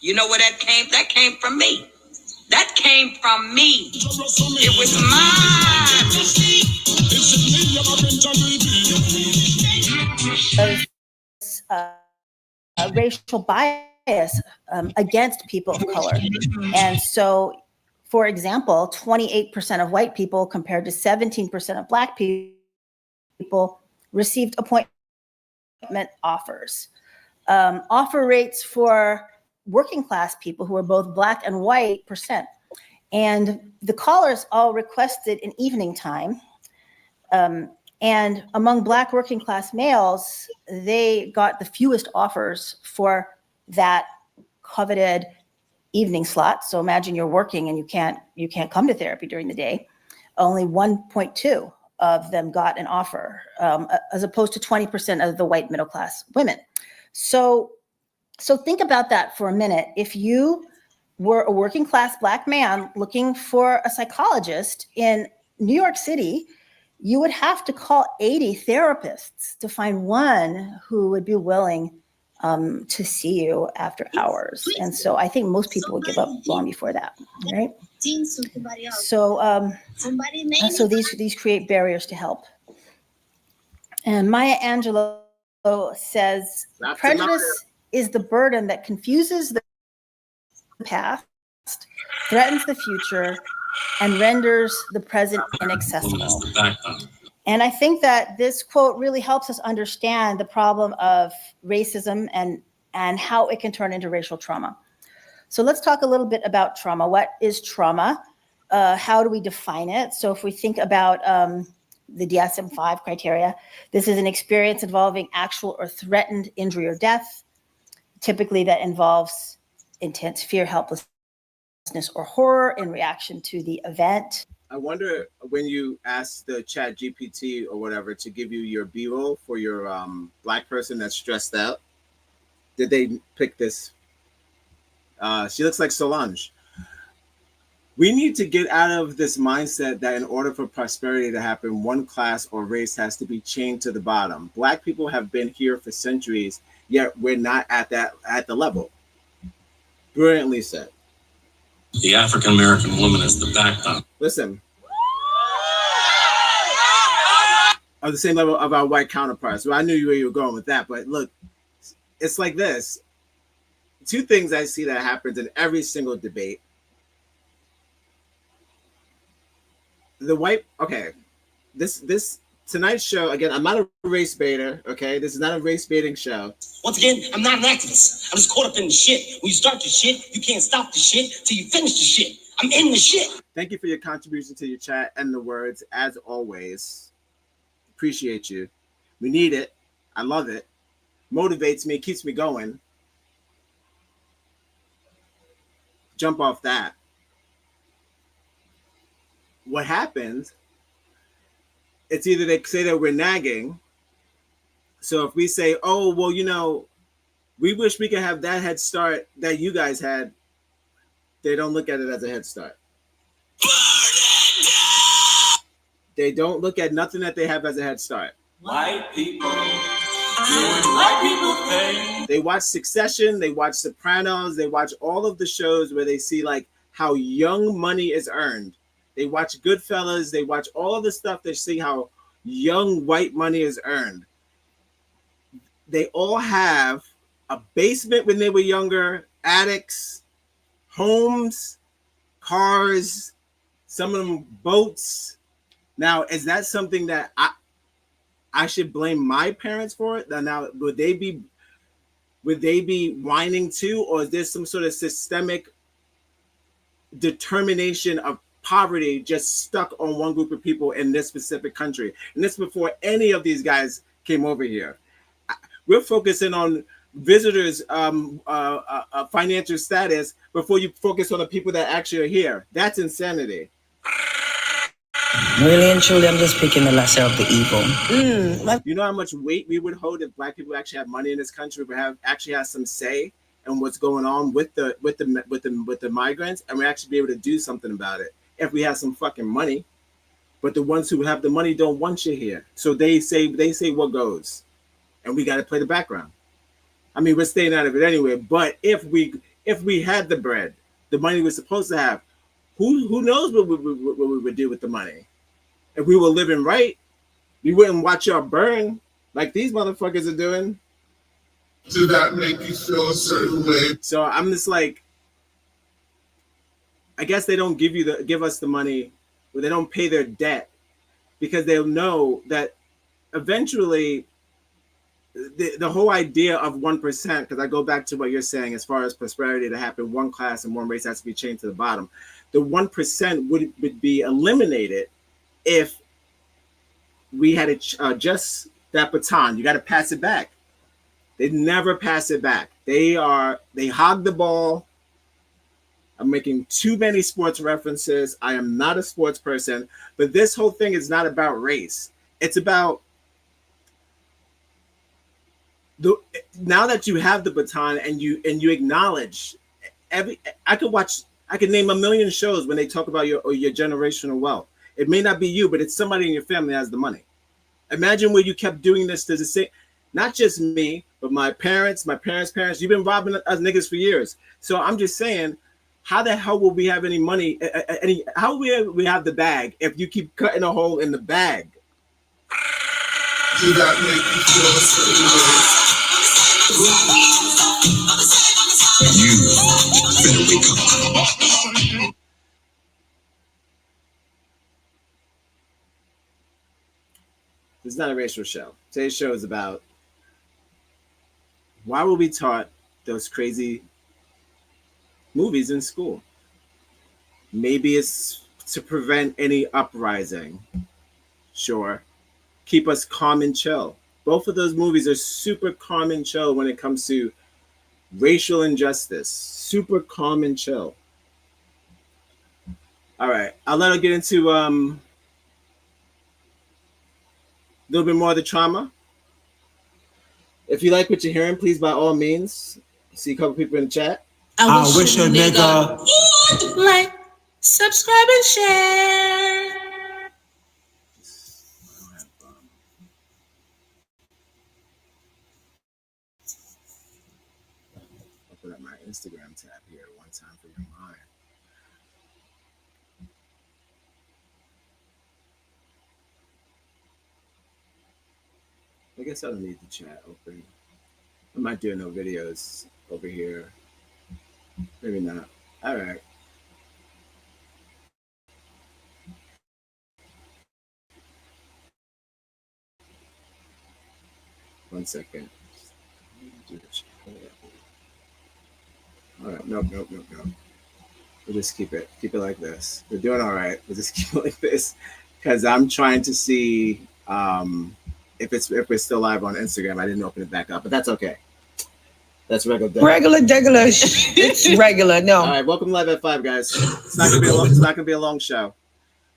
You know where that came? That came from me. That came from me. It was mine. Racial bias against people of color. And so, for example, 28% of white people compared to 17% of black people received appointment offers. Offer rates for working class people who are both black and white %. And the callers all requested an evening time. And among black working class males, they got the fewest offers for that coveted evening slot. So imagine you're working and you can't come to therapy during the day. Only 1.2 of them got an offer, as opposed to 20% of the white middle class women. So think about that for a minute. If you were a working class black man looking for a psychologist in New York City, you would have to call 80 therapists to find one who would be willing to see you after hours. And so I think most people would give up long before that, right? So these create barriers to help. And Maya Angelou says, prejudice is the burden that confuses the past, threatens the future, and renders the present inaccessible. And I think that this quote really helps us understand the problem of racism and how it can turn into racial trauma. So let's talk a little bit about trauma. What is trauma? How do we define it? So if we think about the DSM-5 criteria, this is an experience involving actual or threatened injury or death. Typically that involves intense fear, helplessness, or horror in reaction to the event. I wonder when you ask the chat GPT or whatever to give you your B-roll for your black person that's stressed out, did they pick this? She looks like Solange. We need to get out of this mindset that in order for prosperity to happen, one class or race has to be chained to the bottom. Black people have been here for centuries, yet we're not at the level. Brilliantly said. The African American woman is the backbone. Listen. On the same level of our white counterparts. Well, I knew where you were going with that, but look, it's like this. Two things I see that happens in every single debate. The white, okay, this tonight's show, again, I'm not a race baiter, okay? This is not a race baiting show. Once again, I'm not an activist. I'm just caught up in the shit. When you start the shit, you can't stop the shit till you finish the shit. I'm in the shit. Thank you for your contribution to your chat and the words, as always. Appreciate you. We need it. I love it. Motivates me, keeps me going. Jump off that. what happens, it's either they say that we're nagging. So if we say, oh, well, you know, we wish we could have that head start that you guys had, they don't look at it as a head start. They don't look at nothing that they have as a head start. White people doing white people things. They watch Succession, they watch Sopranos, they watch all of the shows where they see like how young money is earned. They watch Goodfellas, they watch all of the stuff they see how young white money is earned. They all have a basement when they were younger, attics, homes, cars, some of them boats. Now, is that something that I should blame my parents for it? Now, would they be whining too, or is there some sort of systemic determination of poverty just stuck on one group of people in this specific country? And this before any of these guys came over here. We're focusing on visitors' financial status before you focus on the people that actually are here. That's insanity. Really and truly, I'm just picking the lesser of the evil. You know how much weight we would hold if Black people actually have money in this country, but actually have some say in what's going on with the migrants, and we actually be able to do something about it if we have some fucking money. But the ones who have the money don't want you here, so they say what goes, and we got to play the background. I mean, we're staying out of it anyway. But if we had the bread, the money we're supposed to have, who knows what we would do with the money? If we were living right, we wouldn't watch y'all burn like these motherfuckers are doing. Did that make you feel a certain way? So I'm just like, I guess they don't give us the money, or they don't pay their debt, because they'll know that eventually the whole idea of 1%, because I go back to what you're saying as far as prosperity to happen, one class and one race has to be chained to the bottom. The 1% would be eliminated if we had to adjust that baton. You got to pass it back. They never pass it back. They hog the ball. I'm making too many sports references. I am not a sports person, but this whole thing is not about race. It's about now that you have the baton and you acknowledge I could name a million shows when they talk about your generational wealth. It may not be you, but it's somebody in your family that has the money. Imagine where you kept doing this to the same, not just me, but my parents, my parents' parents. You've been robbing us niggas for years. So I'm just saying, how the hell will we have any money? How will we have the bag if you keep cutting a hole in the bag? Did that make you feel a certain way? You better wake up. This is not a racial show. Today's show is about why were we taught those crazy movies in school? Maybe it's to prevent any uprising. Sure. Keep us calm and chill. Both of those movies are super calm and chill when it comes to racial injustice. Super calm and chill. All right. I'll let her get into a little bit more of the trauma. If you like what you're hearing, please, by all means, see a couple people in the chat. I wish a nigga would like, subscribe, and share. I'll put up my Instagram tab here one time for your mind. I guess I don't need the chat open. I'm not doing no videos over here. Maybe not. All right. One second. All right. Nope. We'll just keep it like this. We're doing all right. We'll just keep it like this because I'm trying to see if we're still live on Instagram. I didn't open it back up, but that's okay. That's regular. It's regular. No. All right, welcome to Live at 5, guys. It's not gonna be a long show.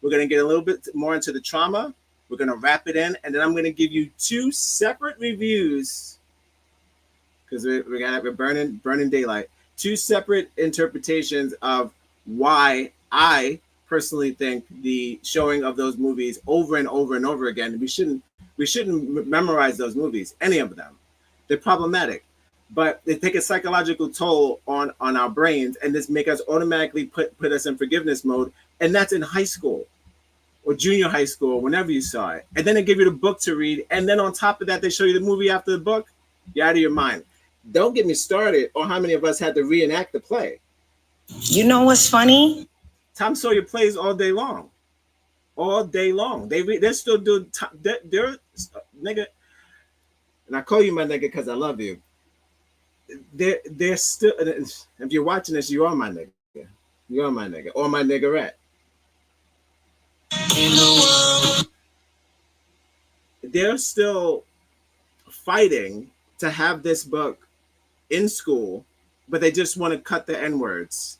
We're going to get a little bit more into the trauma. We're going to wrap it in, and then I'm going to give you 2 separate reviews because we're burning daylight. 2 separate interpretations of why I personally think the showing of those movies over and over and over again. We shouldn't memorize those movies, any of them. They're problematic, but they take a psychological toll on our brains, and this make us automatically put us in forgiveness mode, and that's in high school or junior high school, whenever you saw it. And then they give you the book to read, and then on top of that, they show you the movie after the book. You're out of your mind. Don't get me started on how many of us had to reenact the play. You know what's funny? Tom Sawyer plays all day long. All day long. They're still doing, they're nigga, and I call you my nigga because I love you. They're still, if you're watching this, you are my nigga. You are my nigga, or my niggerette. They're still fighting to have this book in school, but they just want to cut the N-words.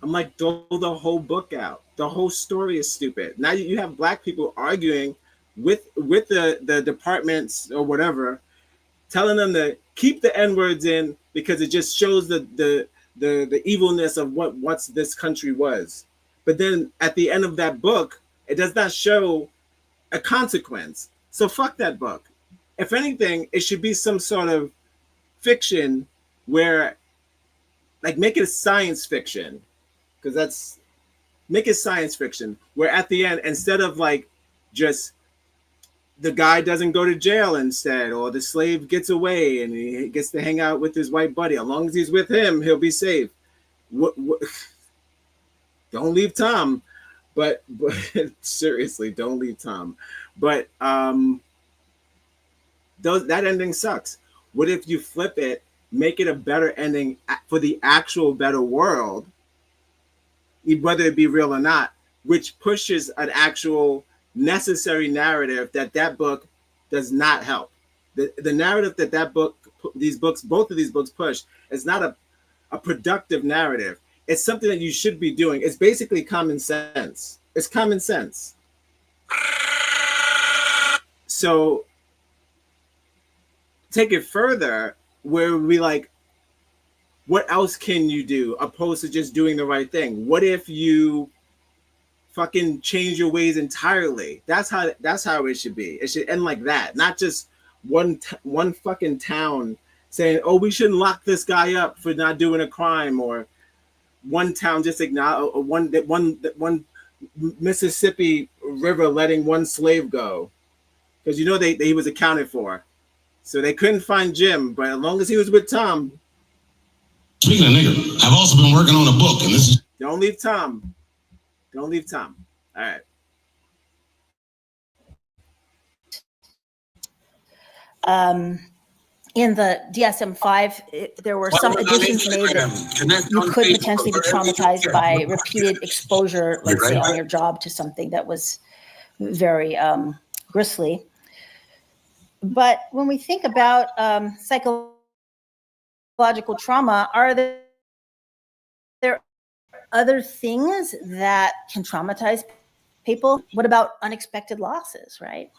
I'm like, throw the whole book out. The whole story is stupid. Now you have black people arguing with the departments or whatever, telling them to keep the N-words in because it just shows the evilness of what this country was. But then at the end of that book, it does not show a consequence. So fuck that book. If anything, it should be some sort of fiction where, like, make it science fiction, because make it science fiction, where at the end, instead of like just the guy doesn't go to jail instead, or the slave gets away and he gets to hang out with his white buddy. As long as he's with him, he'll be safe. Don't leave Tom, but seriously, don't leave Tom. But that ending sucks. What if you flip it, make it a better ending for the actual better world, whether it be real or not, which pushes an actual necessary narrative that book does not help. The narrative that book, both of these books push is not a productive narrative. It's something that you should be doing. It's basically common sense. It's common sense. So take it further, where we like, what else can you do opposed to just doing the right thing? What if you fucking change your ways entirely? That's how it should be. It should end like that, not just one fucking town saying, "Oh, we shouldn't lock this guy up for not doing a crime," or one town just acknowledge one Mississippi River letting one slave go because he was accounted for, so they couldn't find Jim, but as long as he was with Tom. Speaking of nigger, I've also been working on a book, and this is don't leave Tom. Don't leave Tom. All right. In the DSM-5, there were some additions made that you could potentially be traumatized by repeated exposure, let's say on your job, to something that was very grisly. But when we think about psychological trauma, are there other things that can traumatize people? What about unexpected losses, right?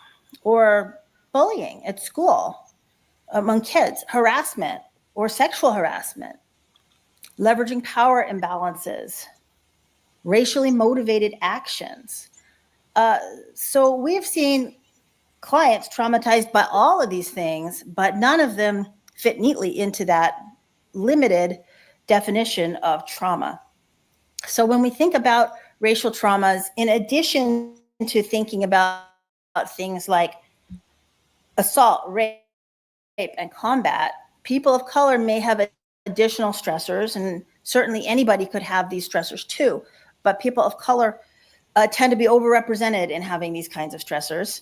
Or bullying at school among kids, harassment or sexual harassment, leveraging power imbalances, racially motivated actions. So we've seen clients traumatized by all of these things, but none of them fit neatly into that limited definition of trauma. So when we think about racial traumas, in addition to thinking about things like assault, rape, and combat, people of color may have additional stressors, and certainly anybody could have these stressors too, but people of color tend to be overrepresented in having these kinds of stressors.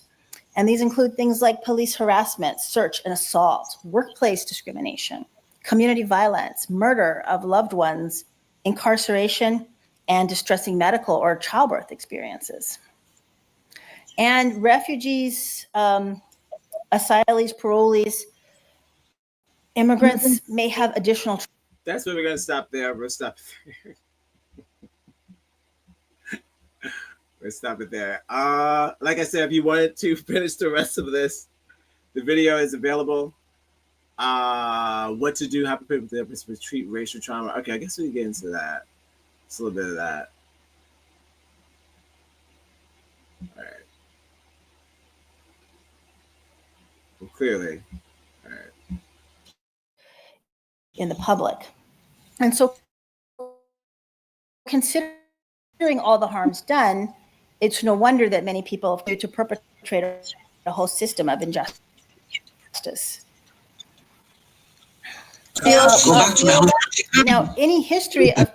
And these include things like police harassment, search and assault, workplace discrimination, community violence, murder of loved ones, incarceration, and distressing medical or childbirth experiences. And refugees, asylees, parolees, immigrants may have additional. That's where we're going to stop there. We'll stop there. Let's stop it there. Like I said, if you wanted to finish the rest of this, the video is available. What to do, how to prepare therapists to treat racial trauma. Okay, I guess we can get into that. It's a little bit of that. All right. Well, clearly. All right. In the public. And so considering all the harms done, it's no wonder that many people have to perpetrate a whole system of injustice. Now, any history of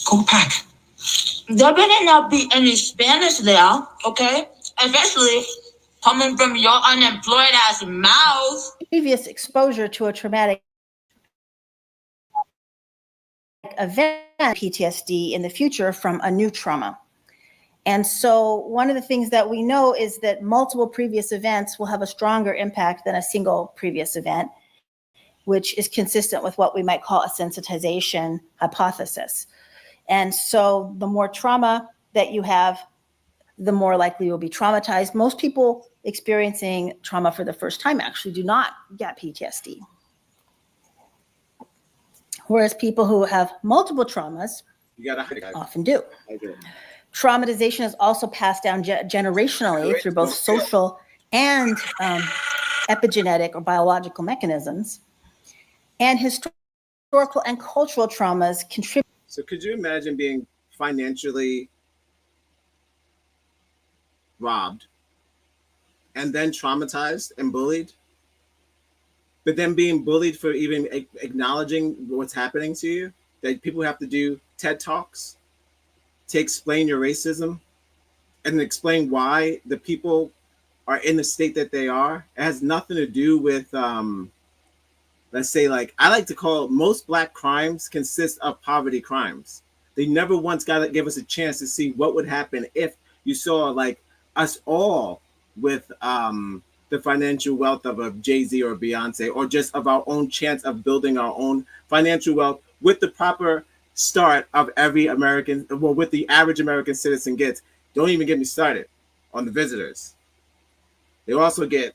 Go back. There better not be any Spanish there, okay? Especially coming from your unemployed ass mouth. Previous exposure to a traumatic event, PTSD in the future from a new trauma. And so one of the things that we know is that multiple previous events will have a stronger impact than a single previous event, which is consistent with what we might call a sensitization hypothesis. And so the more trauma that you have, the more likely you'll be traumatized. Most people experiencing trauma for the first time actually do not get PTSD. Whereas people who have multiple traumas often do. Traumatization is also passed down generationally through both social and epigenetic or biological mechanisms. And historical and cultural traumas contribute. So could you imagine being financially robbed and then traumatized and bullied? But then being bullied for even acknowledging what's happening to you? That people have to do TED Talks to explain your racism and explain why the people are in the state that they are. It has nothing to do with, let's say, like, I like to call most Black crimes consist of poverty crimes. They never once got to give us a chance to see what would happen if you saw, like, us all with the financial wealth of a Jay-Z or Beyonce, or just of our own chance of building our own financial wealth with the proper start of every American, well, with the average American citizen gets. Don't even get me started on the visitors. They also get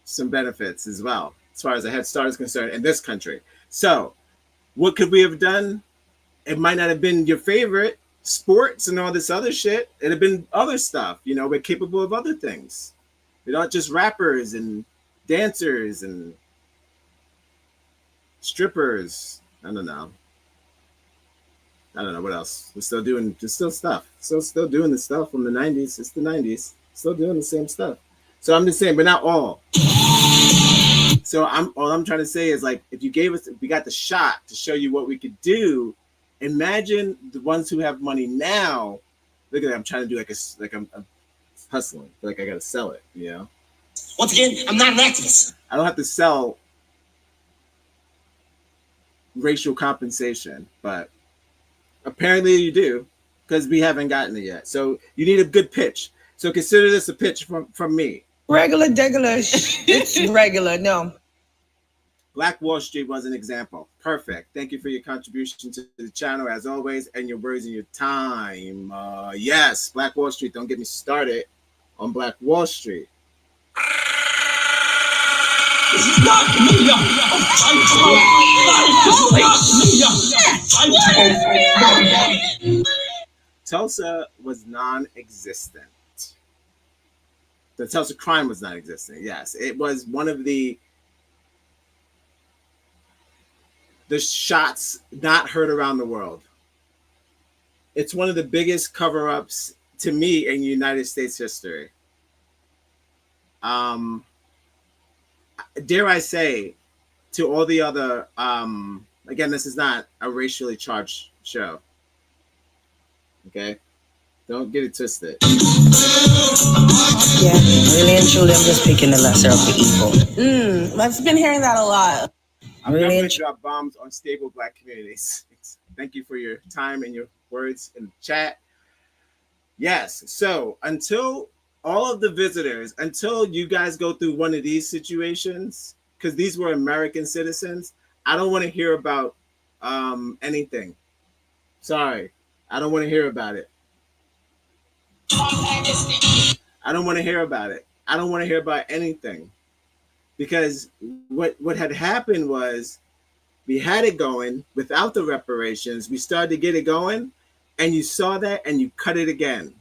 some benefits as well, as far as a Head Start is concerned in this country. So what could we have done? It might not have been your favorite sports and all this other shit. It'd have been other stuff. You know, we're capable of other things. We're not just rappers and dancers and strippers. I don't know what else. We're still doing stuff. Still doing the stuff from the 90s. It's the 90s. Still doing the same stuff. So I'm just saying, but not all. So all I'm trying to say is, like, if we got the shot to show you what we could do, imagine the ones who have money now. Look at that. I'm trying to do I'm hustling. I feel like I got to sell it, you know? Once again, I'm not an activist. I don't have to sell racial compensation, but apparently you do, because we haven't gotten it yet. So you need a good pitch. So consider this a pitch from me. Regular, it's regular, no. Black Wall Street was an example. Perfect. Thank you for your contribution to the channel, as always, and your words and your time. Yes, Black Wall Street. Don't get me started on Black Wall Street. Tulsa was non-existent. The Tulsa crime was non-existent. Yes, it was one of the shots not heard around the world. It's one of the biggest cover-ups to me in United States history. Dare I say, to all the other, again, this is not a racially charged show. Okay? Don't get it twisted. Yeah, really and truly, I'm just picking the lesser of the evil. I've been hearing that a lot. I'm really going to drop bombs on stable Black communities. Thank you for your time and your words in the chat. Yes, so until all of the visitors, until you guys go through one of these situations, because these were American citizens, I don't want to hear about anything. Sorry, I don't want to hear about it. I don't want to hear about it. I don't want to hear about anything. Because what had happened was we had it going without the reparations. We started to get it going, and you saw that and you cut it again.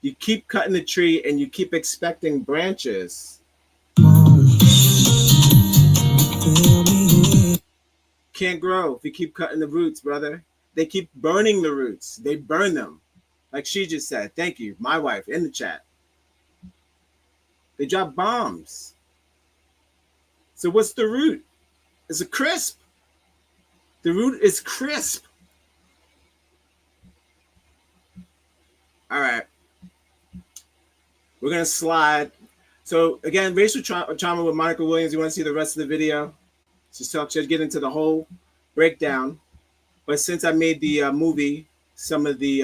You keep cutting the tree and you keep expecting branches. Can't grow if you keep cutting the roots, brother. They keep burning the roots. They burn them. Like she just said. Thank you, my wife, in the chat. They drop bombs. So what's the root? It's a crisp. The root is crisp. All right. We're going to slide. So again, racial trauma with Monica Williams. You want to see the rest of the video? She'll get into the whole breakdown. But since I made the movie, some of the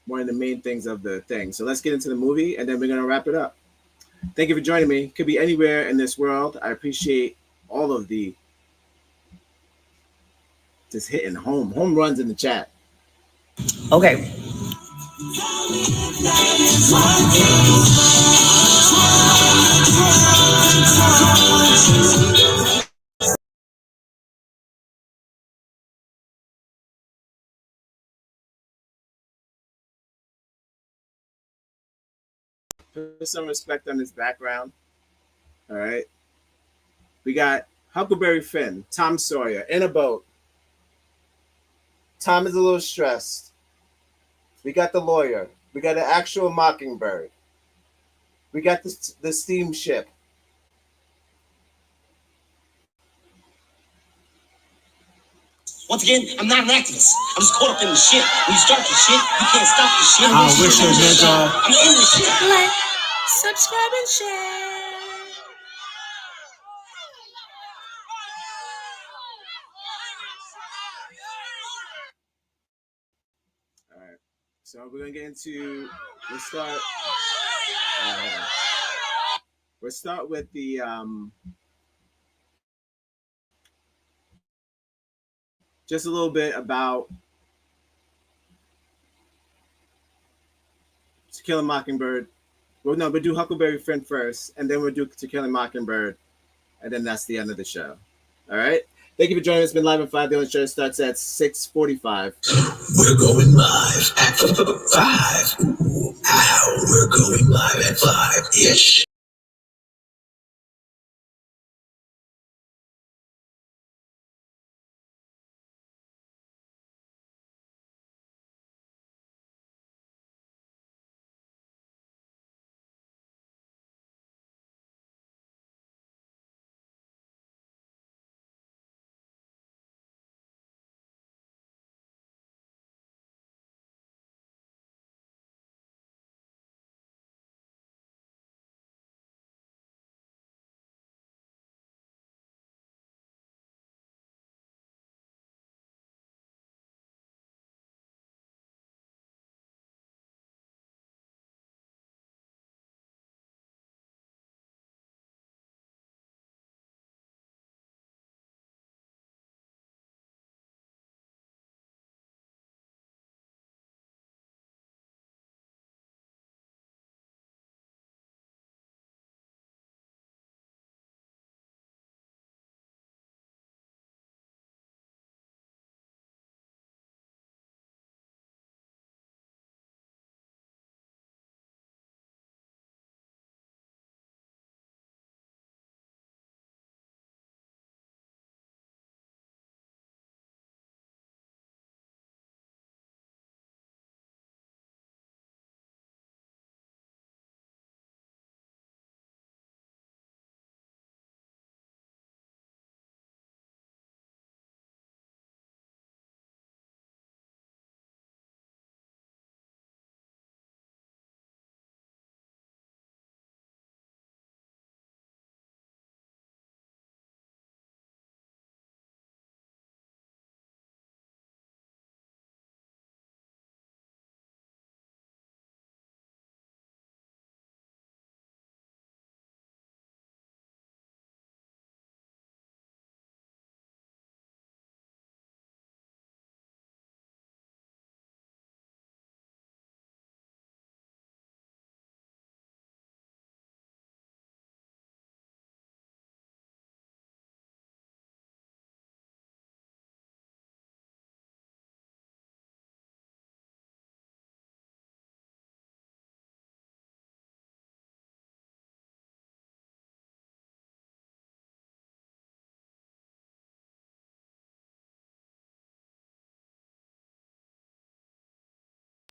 one of the main things of the thing. So let's get into the movie, and then we're going to wrap it up. Thank you for joining me. Could be anywhere in this world. I appreciate all of the just hitting home runs in the chat. Okay. Put some respect on his background. All right. We got Huckleberry Finn, Tom Sawyer, in a boat. Tom is a little stressed. We got the lawyer. We got an actual Mockingbird. We got the steamship. Once again, I'm not an activist. I'm just caught up in the shit. When you start the shit, you can't stop the shit. I wish a nigga. I'm in the shit. Like, subscribe, and share. All right. So we're gonna get into. We'll start. We'll start with the just a little bit about To Kill a Mockingbird. Well, no, we'll do Huckleberry Finn first, and then we'll do To Kill a Mockingbird, and then that's the end of the show. All right. Thank you for joining us. It's been live at 5. The show starts at 6:45. We're going live at 5. Ow, we're going live at 5-ish.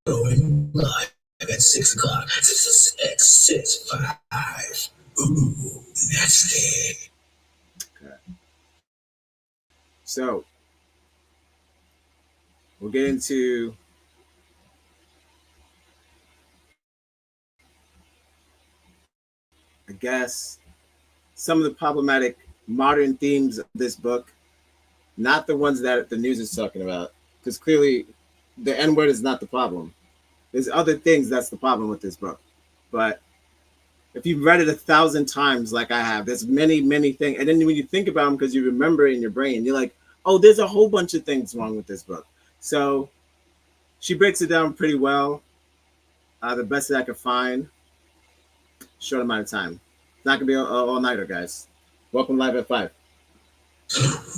Going live at 6 o'clock. 6:5. Ooh, that's it. Okay. So we'll get into I guess some of the problematic modern themes of this book, not the ones that the news is talking about, because clearly the N-word is not the problem. There's other things that's the problem with this book. But if you've read it 1,000 times like I have, there's many, many things. And then when you think about them, because you remember it in your brain, you're like, oh, there's a whole bunch of things wrong with this book. So she breaks it down pretty well. The best that I could find. Short amount of time. It's not going to be an all-nighter, guys. Welcome live at 5.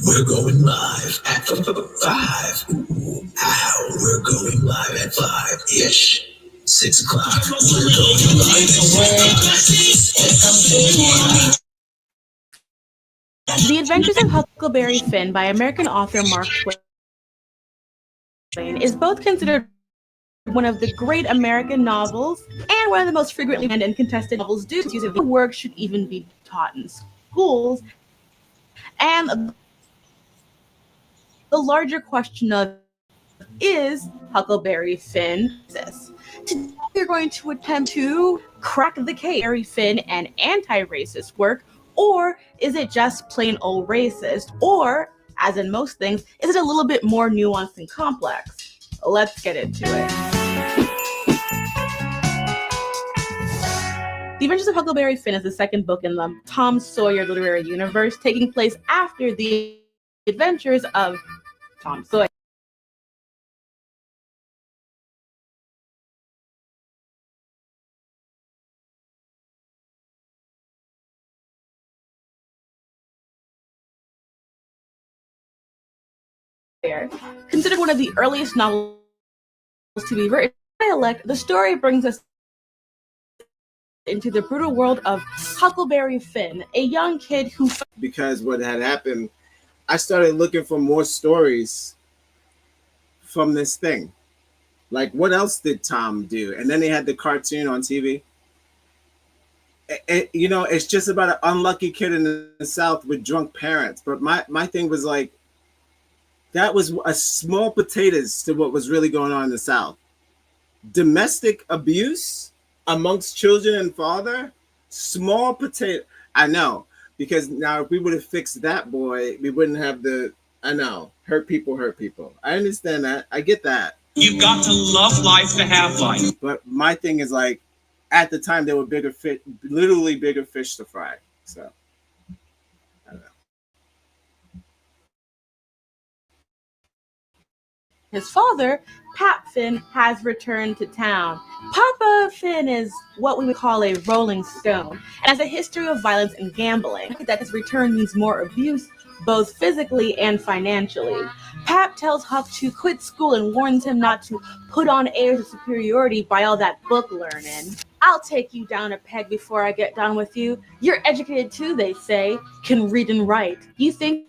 We're going live at 5. Ooh, ow, we're going live at 5-ish. 6 o'clock. We're going live at 6. The Adventures of Huckleberry Finn by American author Mark Twain is both considered one of the great American novels and one of the most frequently banned and contested novels due to use of the work should even be taught in schools. And the larger question of is Huckleberry Finn racist? Today we're going to attempt to crack the case. Huckleberry Finn an anti-racist work, or is it just plain old racist? Or, as in most things, is it a little bit more nuanced and complex? Let's get into it. The Adventures of Huckleberry Finn is the second book in the Tom Sawyer literary universe, taking place after the adventures of Tom Sawyer. Considered one of the earliest novels to be written by dialect, the story brings us into the brutal world of Huckleberry Finn, a young kid who... Because what had happened, I started looking for more stories from this thing. Like, what else did Tom do? And then they had the cartoon on TV. You know, it's just about an unlucky kid in the South with drunk parents. But my thing was like, that was a small potatoes to what was really going on in the South. Domestic abuse amongst children and father, small potato. I know, because now if we would have fixed that boy, we wouldn't have the, I know, hurt people. I understand that. I get that. You've got to love life to have life. But my thing is like, at the time, there were bigger fish, literally bigger fish to fry. So, I don't know. His father, Pap Finn, has returned to town. Papa Finn is what we would call a rolling stone, and has a history of violence and gambling. That his return means more abuse, both physically and financially. Pap tells Huck to quit school and warns him not to put on airs of superiority by all that book learning. I'll take you down a peg before I get done with you. You're educated too, they say, can read and write. You think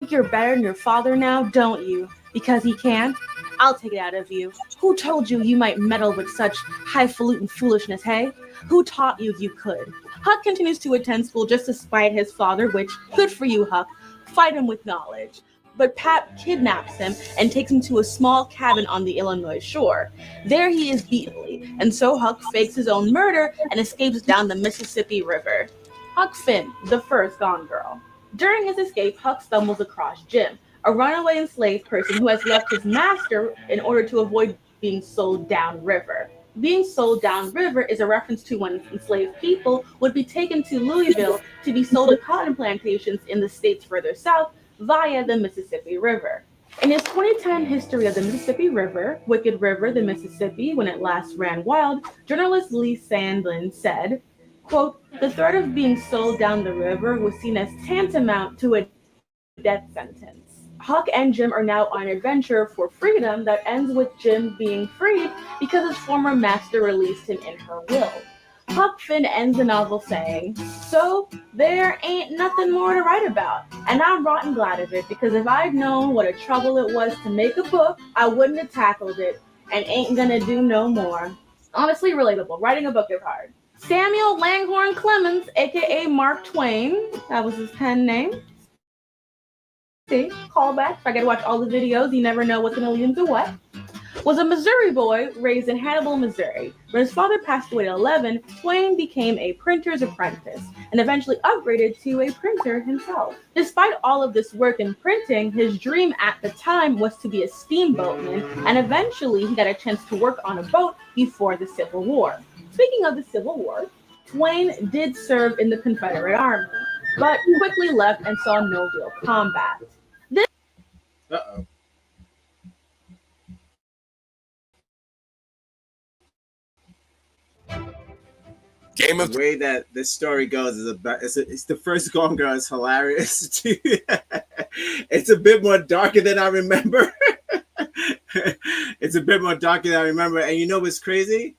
you're better than your father now, don't you? Because he can't? I'll take it out of you. Who told you you might meddle with such highfalutin foolishness, hey? Who taught you could? Huck continues to attend school just to spite his father, which, good for you, Huck. Fight him with knowledge. But Pap kidnaps him and takes him to a small cabin on the Illinois shore. There he is beaten, and so Huck fakes his own murder and escapes down the Mississippi River. Huck Finn, the first Gone Girl. During his escape, Huck stumbles across Jim, a runaway enslaved person who has left his master in order to avoid being sold downriver. Being sold downriver is a reference to when enslaved people would be taken to Louisville to be sold to cotton plantations in the states further south via the Mississippi River. In his 2010 History of the Mississippi River, Wicked River, the Mississippi, when it last ran wild, journalist Lee Sandlin said, quote, "The threat of being sold down the river was seen as tantamount to a death sentence. Huck and Jim are now on an adventure for freedom that ends with Jim being freed because his former master released him in her will." Huck Finn ends the novel saying, "So there ain't nothing more to write about, and I'm rotten glad of it, because if I'd known what a trouble it was to make a book, I wouldn't have tackled it. and ain't gonna do no more. Honestly relatable. Writing a book is hard. Samuel Langhorne Clemens, aka Mark Twain, that was his pen name. See, callback. If I get to watch all the videos, you never know what's gonna lead into what. Was a Missouri boy raised in Hannibal, Missouri. When his father passed away at 11, Twain became a printer's apprentice and eventually upgraded to a printer himself. Despite all of this work in printing, his dream at the time was to be a steamboatman, and eventually he got a chance to work on a boat before the Civil War. Speaking of the Civil War, Twain did serve in the Confederate Army, but quickly left and saw no real combat. Uh-oh. Game of the way that this story goes is about it's the first Gone Girl is hilarious. It's a bit more darker than I remember. It's a bit more darker than I remember. And you know what's crazy?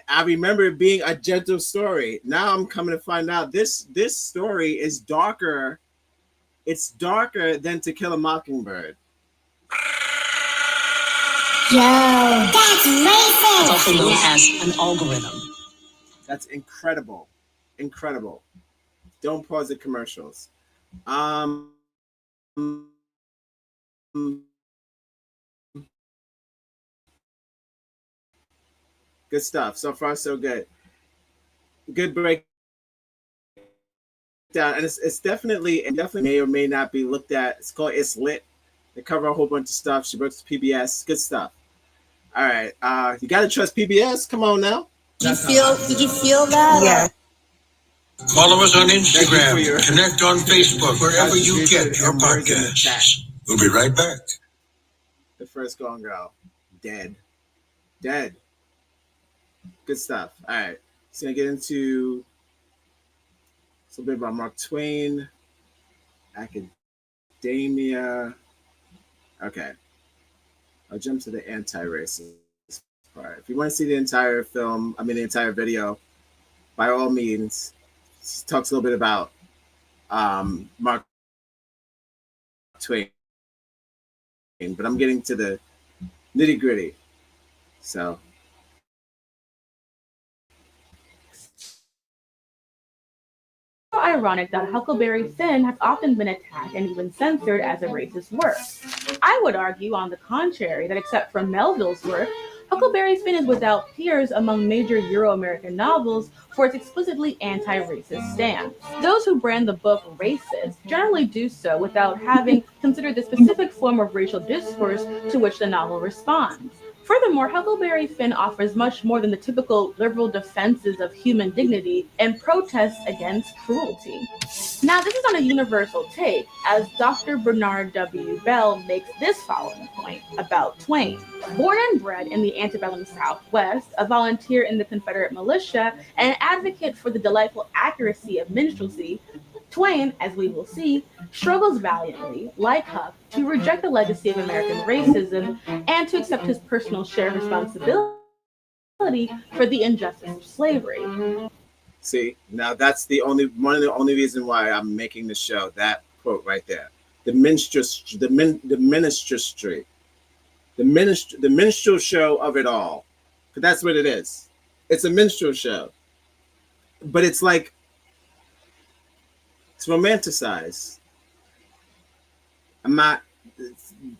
I remember it being a gentle story. Now I'm coming to find out this story is darker. It's darker than To Kill a Mockingbird. Yo, that's racist. It's also known as an algorithm. That's incredible. Incredible. Don't pause the commercials. Good stuff. So far, so good. Good breakdown. And it's definitely may or may not be looked at. It's called It's Lit. They cover a whole bunch of stuff. She works with PBS. Good stuff. All right. You got to trust PBS. Come on now. Did you feel that? Yeah. Follow us on Instagram, connect on Facebook, wherever you get your podcasts. We'll be right back. The first Gone Girl. Dead. Good stuff. All right. So I'm going to get into a little bit about Mark Twain, academia. Okay. I'll jump to the anti-racist part. If you want to see the entire the entire video, by all means, talks a little bit about Mark Twain. But I'm getting to the nitty-gritty. So ironic that Huckleberry Finn has often been attacked and even censored as a racist work. I would argue, on the contrary, that except for Melville's work, Huckleberry Finn is without peers among major Euro-American novels for its explicitly anti-racist stance. Those who brand the book racist generally do so without having considered the specific form of racial discourse to which the novel responds. Furthermore, Huckleberry Finn offers much more than the typical liberal defenses of human dignity and protests against cruelty. Now, this is not a universal take, as Dr. Bernard W. Bell makes this following point about Twain. Born and bred in the antebellum Southwest, a volunteer in the Confederate militia, and an advocate for the delightful accuracy of minstrelsy, Twain, as we will see, struggles valiantly, like Huck, to reject the legacy of American racism and to accept his personal share of responsibility for the injustice of slavery. see, now that's one of the only reasons why I'm making the show. That quote right there, the minstrel show of it all, because that's what it is. It's a minstrel show, but it's like it's romanticized.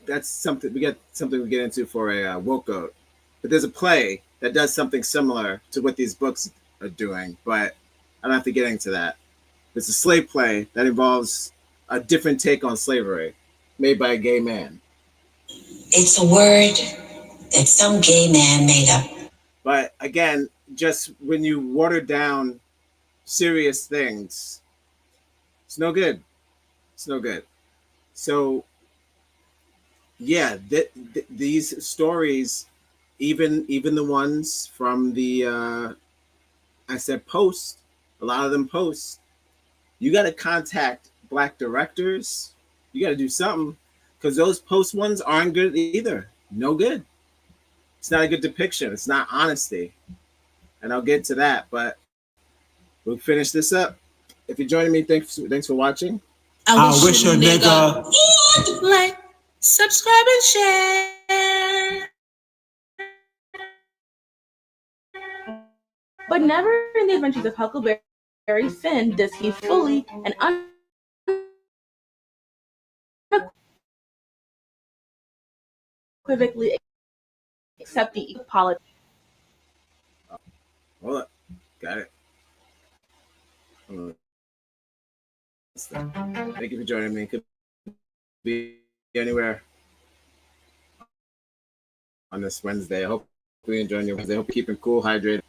That's something we get into for a woke goat. But there's a play that does something similar to what these books are doing, but I don't have to get into that. It's a slave play that involves a different take on slavery, made by a gay man. It's a word that some gay man made up. But again, just when you water down serious things, it's no good. So, yeah, these stories, even the ones from the, I said post, a lot of them post, you got to contact Black directors. You got to do something, because those post ones aren't good either. No good. It's not a good depiction. It's not honesty. And I'll get to that, but we'll finish this up. If you're joining me, thanks for watching. I wish a nigga would like, subscribe, and share. But never in the adventures of Huckleberry Finn does he fully and unequivocally accept the politics. Hold up. Got it. Thank you for joining me. Could be anywhere on this Wednesday. I hope you're enjoying your Wednesday. I hope you're keeping cool, hydrated.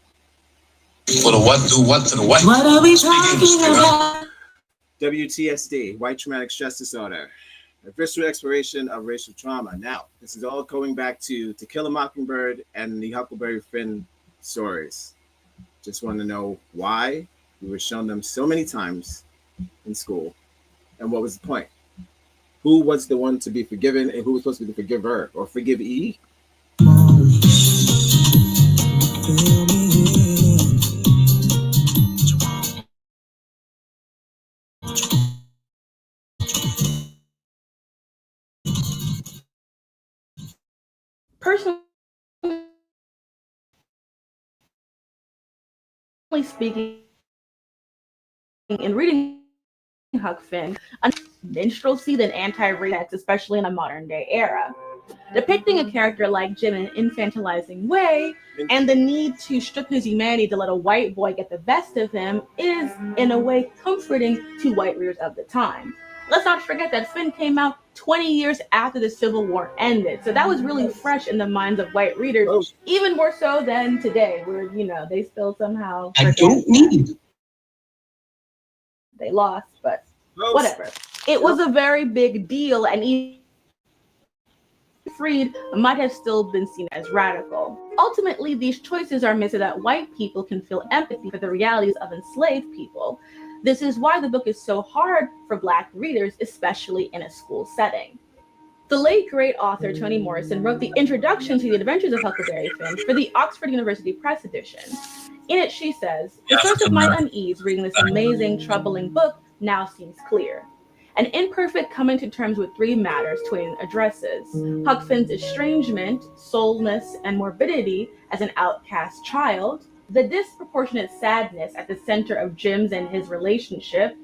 For the what do what to the what? What are we talking about? W.T.S.D, white traumatic stress disorder, a visceral exploration of racial trauma. Now, this is all going back to Kill a Mockingbird and the Huckleberry Finn stories. Just want to know why we were shown them so many times in school, and what was the point? Who was the one to be forgiven, and who was supposed to be the forgiver or forgivee? Personally speaking, in reading Huck Finn, a minstrelsy than anti-race, especially in a modern day era. Depicting a character like Jim in an infantilizing way, and the need to strip his humanity to let a white boy get the best of him is, in a way, comforting to white readers of the time. Let's not forget that Finn came out 20 years after the Civil War ended, so that was really fresh in the minds of white readers, even more so than today, where, they still somehow they lost, but whatever. It was a very big deal, and even freed might have still been seen as radical. Ultimately, these choices are made so that white people can feel empathy for the realities of enslaved people. This is why the book is so hard for Black readers, especially in a school setting. The late great author Toni Morrison wrote the introduction to the Adventures of Huckleberry Finn for the Oxford University Press edition. In it, she says, "The source of my unease reading this amazing, troubling book now seems clear. An imperfect coming to terms with three matters Twain addresses: Huck Finn's estrangement, soulness, and morbidity as an outcast child, the disproportionate sadness at the center of Jim's and his relationship,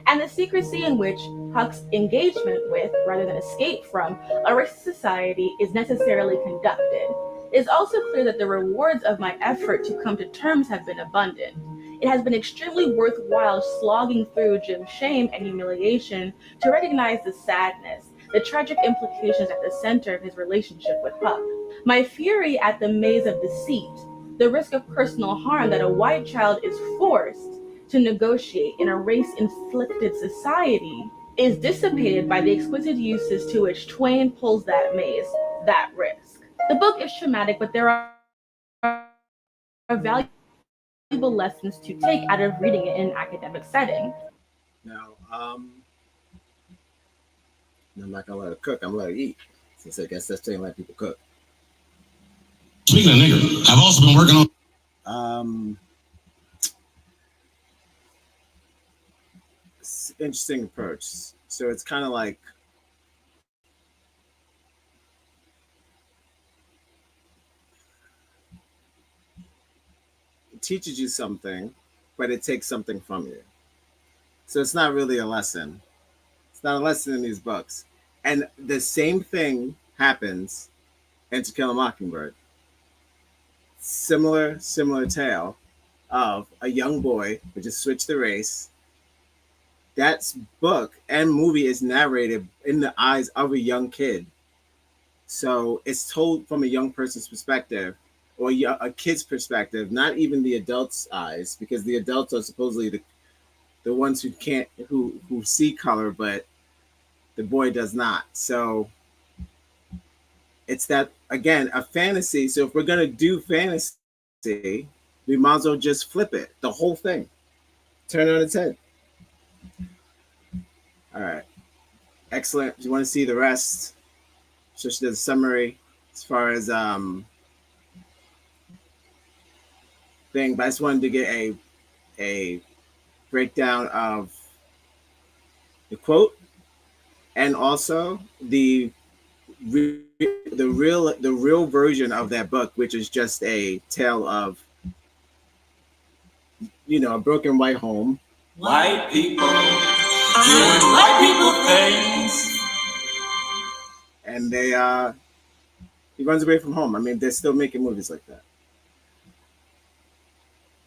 and the secrecy in which Huck's engagement with, rather than escape from, a racist society is necessarily conducted. It is also clear that the rewards of my effort to come to terms have been abundant. It has been extremely worthwhile slogging through Jim's shame and humiliation to recognize the sadness, the tragic implications at the center of his relationship with Huck. My fury at the maze of deceit, the risk of personal harm that a white child is forced to negotiate in a race-inflicted society, is dissipated by the exquisite uses to which Twain pulls that maze, that risk. The book is traumatic, but there are valuable lessons to take out of reading it in an academic setting." Now, I'm not gonna let her cook. I'm gonna let her eat, since I guess that's saying let people cook. Speaking of nigger, I've also been working on. Interesting approach. So it's kind of like it teaches you something, but it takes something from you. So it's not really a lesson. It's not a lesson in these books. And the same thing happens in To Kill a Mockingbird. Similar tale of a young boy who just switched the race. That book and movie is narrated in the eyes of a young kid. So it's told from a young person's perspective, or a kid's perspective, not even the adult's eyes, because the adults are supposedly the ones who see color, but the boy does not. So it's that, again, a fantasy. So if we're gonna do fantasy, we might as well just flip it, the whole thing, turn it on its head. All right, excellent. If you want to see the rest, so she does a summary as far as thing, but I just wanted to get a breakdown of the quote and also the real version of that book, which is just a tale of a broken white home. White people doing white people things. And he runs away from home. I mean, they're still making movies like that.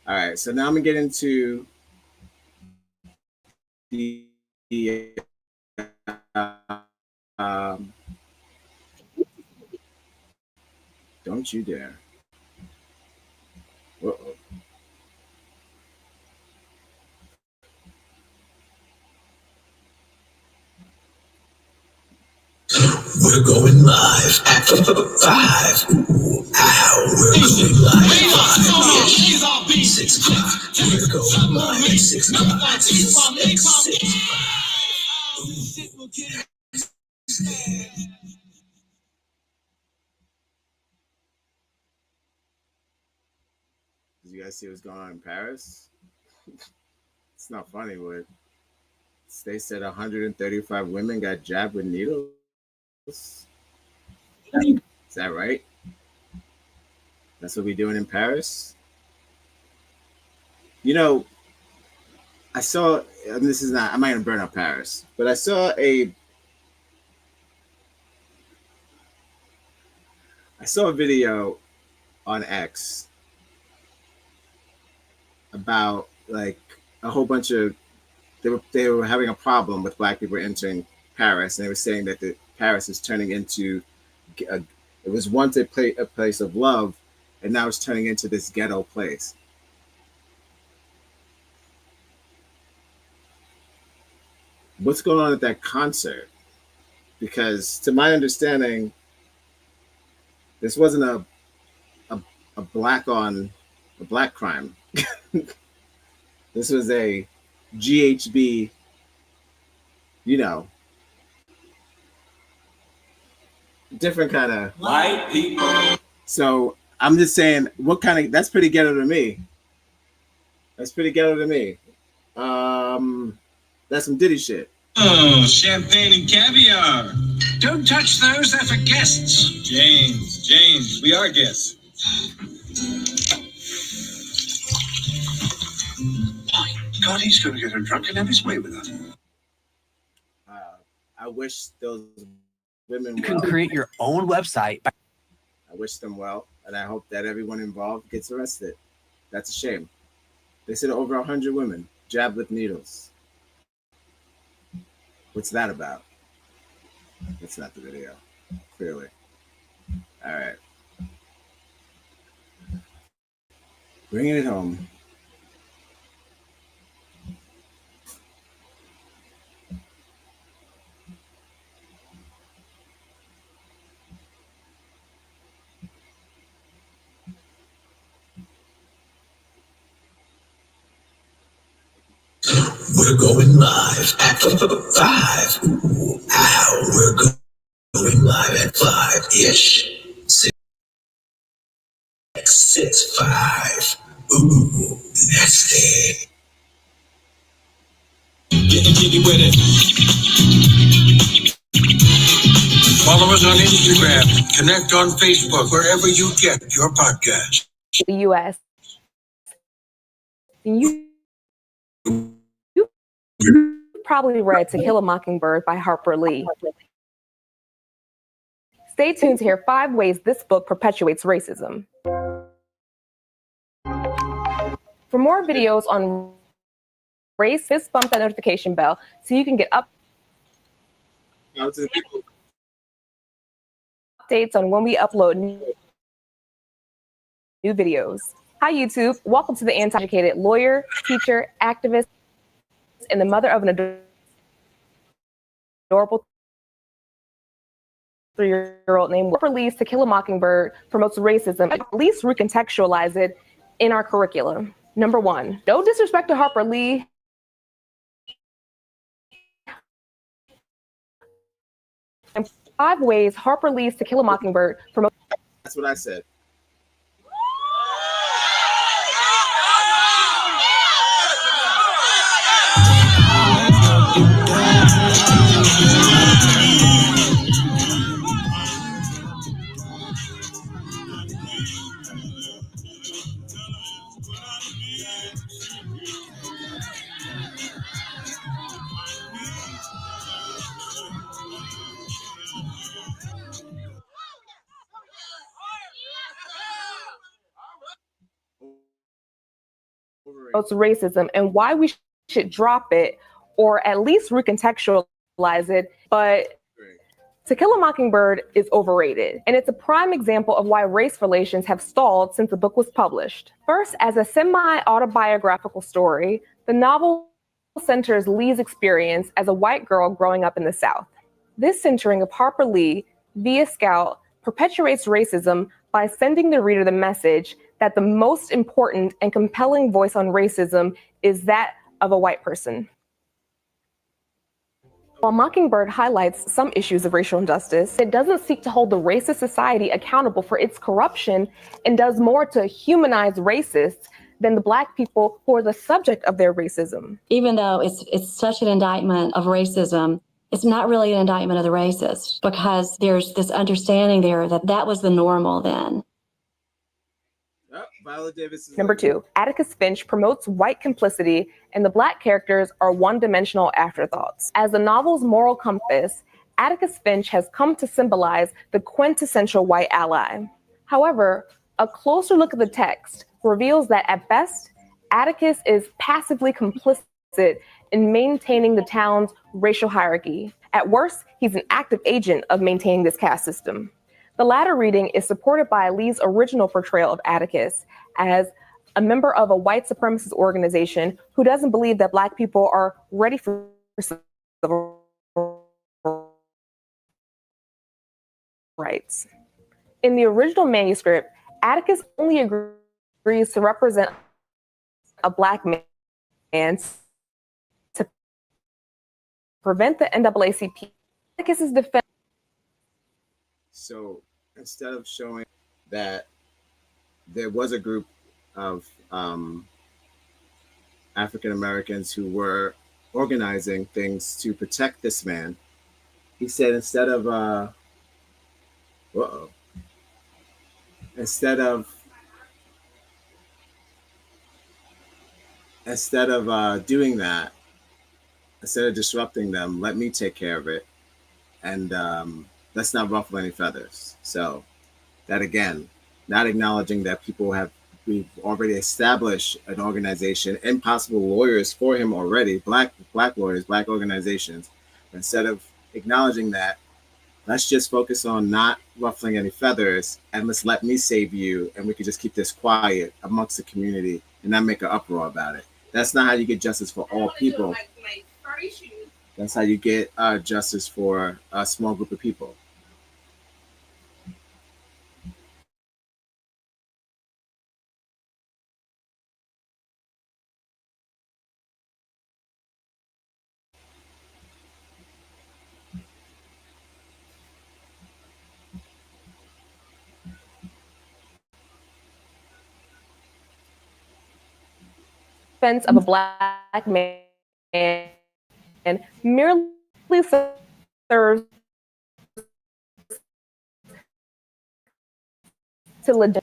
All right, so now I'm gonna get into the don't you dare. Uh-oh. We're going live at 5. Ooh, ow, we're going live at 5. 6 o'clock. We're going live at 6 o'clock. 6. Did you guys see what's going on in Paris? It's not funny, but they said 135 women got jabbed with needles. Is that right? That's what we're doing in Paris? I saw, and this is not, I'm not going to burn up Paris, but I saw a video on X about like a whole bunch of, they were having a problem with Black people entering Paris, and they were saying that Paris is turning into, it was once a place of love, and now it's turning into this ghetto place. What's going on at that concert? Because to my understanding, this wasn't a black crime. This was a GHB, different kind of white people. So I'm just saying, that's pretty ghetto to me. That's some Diddy shit. Oh, champagne and caviar. Don't touch those, they're for guests. James, we are guests. God, he's going to get her drunk and have his way with her. I wish those women You can create your own website. I wish them well, and I hope that everyone involved gets arrested. That's a shame. They said over 100 women jabbed with needles. What's that about? That's not the video, clearly. All right. Bringing it home. We're going live at 5. Ooh, ow, we're going live at 5-ish. 6, 5. Ooh, that's it. Getting jiggy with it. Follow us on Instagram. Connect on Facebook, wherever you get your podcast. The U.S. You probably read To Kill a Mockingbird by Harper Lee. Stay tuned to hear 5 ways this book perpetuates racism. For more videos on race, fist bump that notification bell so you can get updates on when we upload new videos. Hi, YouTube. Welcome to the anti-educated lawyer, teacher, activist, and the mother of an adorable 3-year-old named Harper Lee's To Kill a Mockingbird promotes racism. At least recontextualize it in our curriculum. Number 1, no disrespect to Harper Lee. And 5 ways Harper Lee's To Kill a Mockingbird promotes. That's what I said. racism and why we should drop it or at least recontextualize it. But To Kill a Mockingbird is overrated, and it's a prime example of why race relations have stalled since the book was published. First, as a semi-autobiographical story, the novel centers Lee's experience as a white girl growing up in the South. This centering of Harper Lee via Scout perpetuates racism by sending the reader the message that the most important and compelling voice on racism is that of a white person. While Mockingbird highlights some issues of racial injustice, it doesn't seek to hold the racist society accountable for its corruption and does more to humanize racists than the Black people who are the subject of their racism. Even though it's such an indictment of racism, it's not really an indictment of the racist because there's this understanding there that that was the normal then. Viola Davis is Number 2, Atticus Finch promotes white complicity, and the Black characters are one-dimensional afterthoughts. As the novel's moral compass, Atticus Finch has come to symbolize the quintessential white ally. However, a closer look at the text reveals that at best, Atticus is passively complicit in maintaining the town's racial hierarchy. At worst, he's an active agent of maintaining this caste system. The latter reading is supported by Lee's original portrayal of Atticus as a member of a white supremacist organization who doesn't believe that Black people are ready for civil rights. In the original manuscript, Atticus only agrees to represent a Black man to prevent the NAACP. Atticus's defense. So instead of showing that there was a group of African Americans who were organizing things to protect this man, he said instead of doing that, instead of disrupting them, let me take care of it, and let's not ruffle any feathers. So that again, not acknowledging that we've already established an organization and possible lawyers for him already, black lawyers, Black organizations. Instead of acknowledging that, let's just focus on not ruffling any feathers and let me save you, and we can just keep this quiet amongst the community and not make an uproar about it. That's not how you get justice for all people. That's how you get justice for a small group of people. Defense of a Black man and merely serves to legitimize.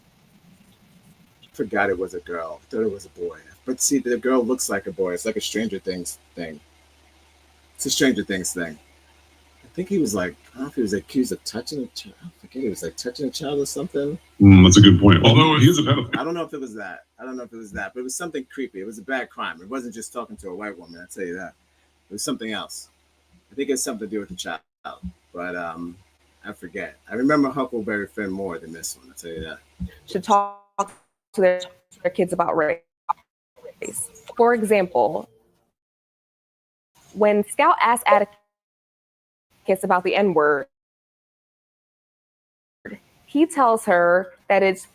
Forgot it was a girl. Thought it was a boy. But see, the girl looks like a boy. It's like a Stranger Things thing. It's a Stranger Things thing. I think he was like, I don't know if he was accused of touching a child. I forget, he was like touching a child or something. That's a good point. Although he is a pedophile. I don't know if it was that. But it was something creepy. It was a bad crime. It wasn't just talking to a white woman, I'll tell you that. It was something else. I think it's something to do with the child. But I forget. I remember Huckleberry Finn more than this one, I'll tell you that. Should talk to their kids about race. For example, when Scout asked Atticus about the N-word, he tells her that it's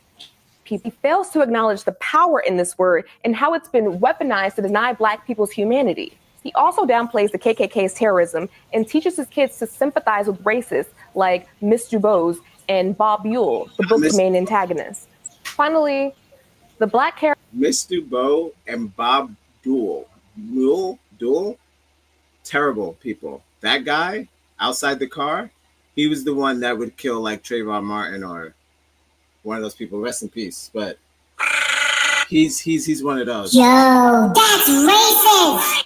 he fails to acknowledge the power in this word and how it's been weaponized to deny Black people's humanity. He also downplays the KKK's terrorism and teaches his kids to sympathize with racists like Miss Dubose and Bob Buell, the book's main antagonist. Finally, the Black character Miss Dubose and Bob Buell, terrible people. That guy outside the car, he was the one that would kill like Trayvon Martin or one of those people. Rest in peace. But he's one of those. Yo, that's racist.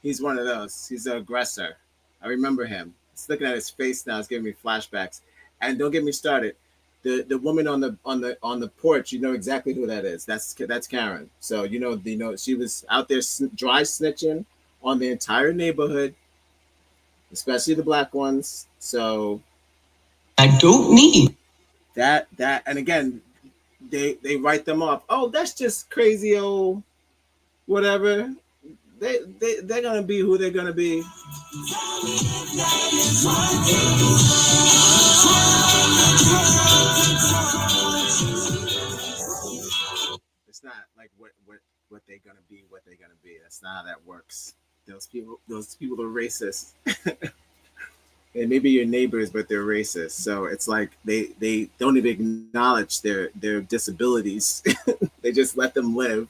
He's one of those. He's an aggressor. I remember him. Just looking at his face now, it's giving me flashbacks. And don't get me started. the woman on the porch, you know exactly who that is. That's Karen. So you know she was out there dry snitching on the entire neighborhood, especially the black ones. So I don't need that, and again, they write them off. Oh, that's just crazy old whatever. They're gonna be who they're gonna be. It's not like what they're gonna be, what they're gonna be. That's not how that works. Those people are racist. And maybe your neighbors, but they're racist. So it's like they don't even acknowledge their disabilities. They just let them live,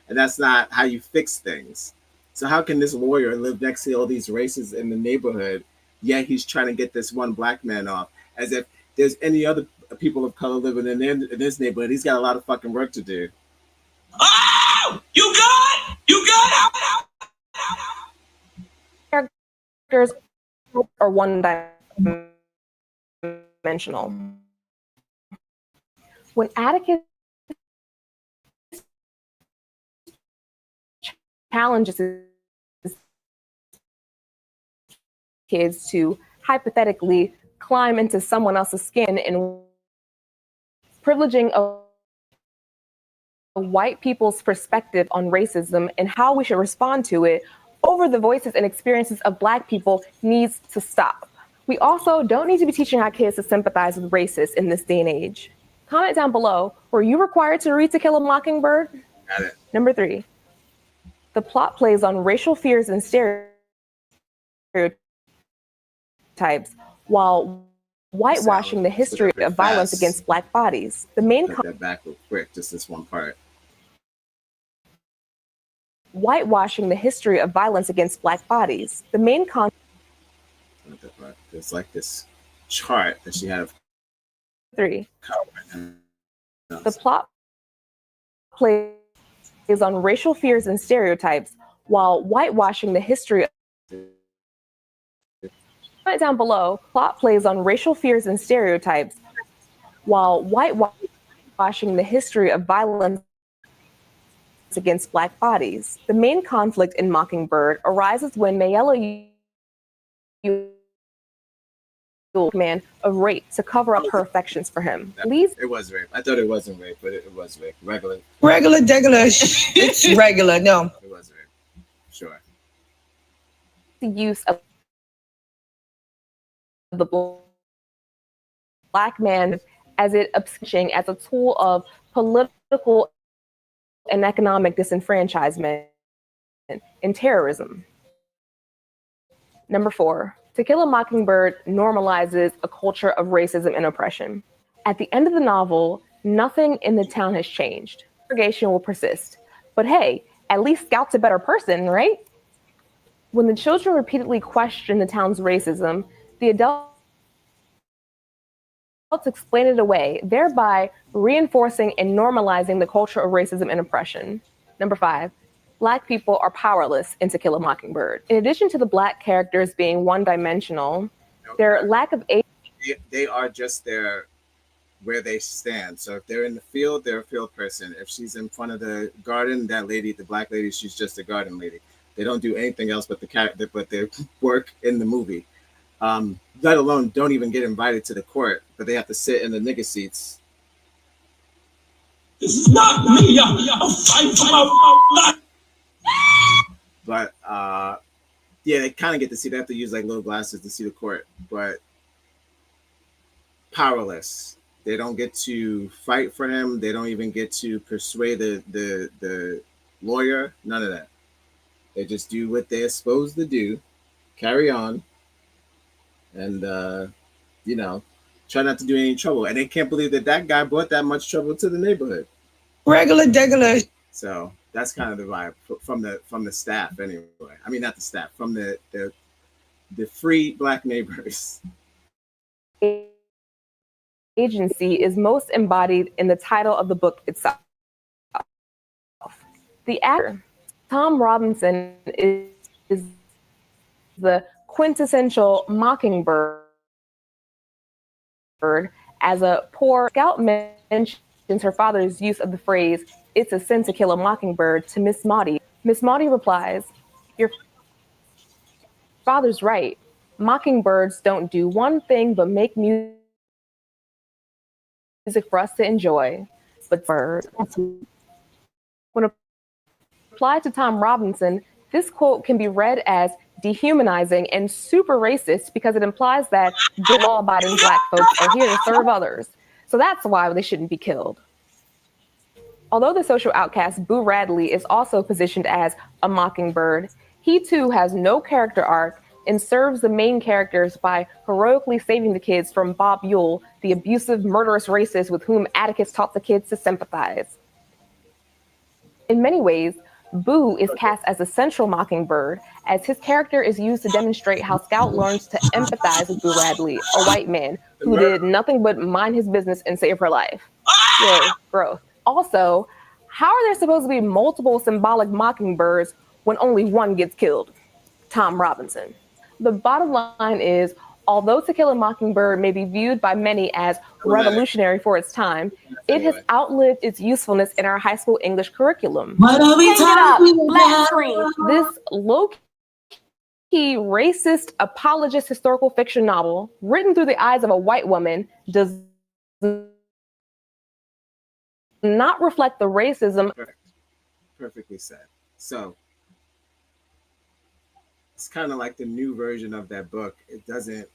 and that's not how you fix things. So how can this warrior live next to all these races in the neighborhood, yet he's trying to get this one black man off, as if there's any other people of color living in this neighborhood? He's got a lot of fucking work to do. Oh, you good? You good? Characters are one-dimensional. When Atticus challenges his kids to hypothetically climb into someone else's skin and privileging a white people's perspective on racism and how we should respond to it over the voices and experiences of black people needs to stop. We also don't need to be teaching our kids to sympathize with racists in this day and age. Comment down below, were you required to read To Kill a Mockingbird? Got it. Number 3, the plot plays on racial fears and stereotypes while whitewashing the history of violence against black bodies. The main that back real quick, just this one part. Whitewashing the history of violence against black bodies. The main There's like this chart that she had of 3. The plot plays on racial fears and stereotypes while whitewashing the history. Comment down below. Plot plays on racial fears and stereotypes while whitewashing the history of violence against black bodies. The main conflict in Mockingbird arises when Mayella man of rape to cover up her affections for him. It was rape. I thought it wasn't rape, but it was rape. Regular, degular. It's regular. No. It was rape. Sure. The use of the black man as it obscuring as a tool of political and economic disenfranchisement and terrorism. Number 4, To Kill a Mockingbird normalizes a culture of racism and oppression. At the end of the novel, nothing in the town has changed. Segregation will persist. But hey, at least Scout's a better person, right? When the children repeatedly question the town's racism, the adults explain it away, thereby reinforcing and normalizing the culture of racism and oppression. Number 5, Black people are powerless in To Kill a Mockingbird. In addition to the Black characters being one-dimensional, their lack of age... They are just there where they stand. So if they're in the field, they're a field person. If she's in front of the garden, that lady, the Black lady, she's just a garden lady. They don't do anything else but their work in the movie. Let alone don't even get invited to the court, but they have to sit in the nigger seats. This is not me. I'm fighting for my life. But yeah, they kind of get to see. They have to use like little glasses to see the court, but powerless. They don't get to fight for him. They don't even get to persuade the lawyer. None of that. They just do what they're supposed to do, carry on, and try not to do any trouble. And they can't believe that guy brought that much trouble to the neighborhood. Regular degular. So that's kind of the vibe from the staff anyway. I mean, not the staff, from the free Black neighbors. Agency is most embodied in the title of the book itself. The actor, Tom Robinson, is the quintessential Mockingbird As a poor Scout mentions her father's use of the phrase, "It's a sin to kill a mockingbird," to Miss Maudie. Miss Maudie replies, "Your father's right. Mockingbirds don't do one thing but make music for us to enjoy. But bird." When applied to Tom Robinson, this quote can be read as dehumanizing and super racist because it implies that good law-abiding Black folks are here to serve others. So that's why they shouldn't be killed. Although the social outcast Boo Radley is also positioned as a mockingbird, he too has no character arc and serves the main characters by heroically saving the kids from Bob Yule, the abusive, murderous racist with whom Atticus taught the kids to sympathize. In many ways, Boo is cast as a central mockingbird, as his character is used to demonstrate how Scout learns to empathize with Boo Radley, a white man who did nothing but mind his business and save her life. Yay, growth. Also, how are there supposed to be multiple symbolic mockingbirds when only one gets killed? Tom Robinson. The bottom line is, although To Kill a Mockingbird may be viewed by many as revolutionary for its time, it has outlived its usefulness in our high school English curriculum. What are we talking Black about? screen. This low-key racist apologist historical fiction novel, written through the eyes of a white woman, does not reflect the racism. Perfectly said. So it's kind of like the new version of that book. It doesn't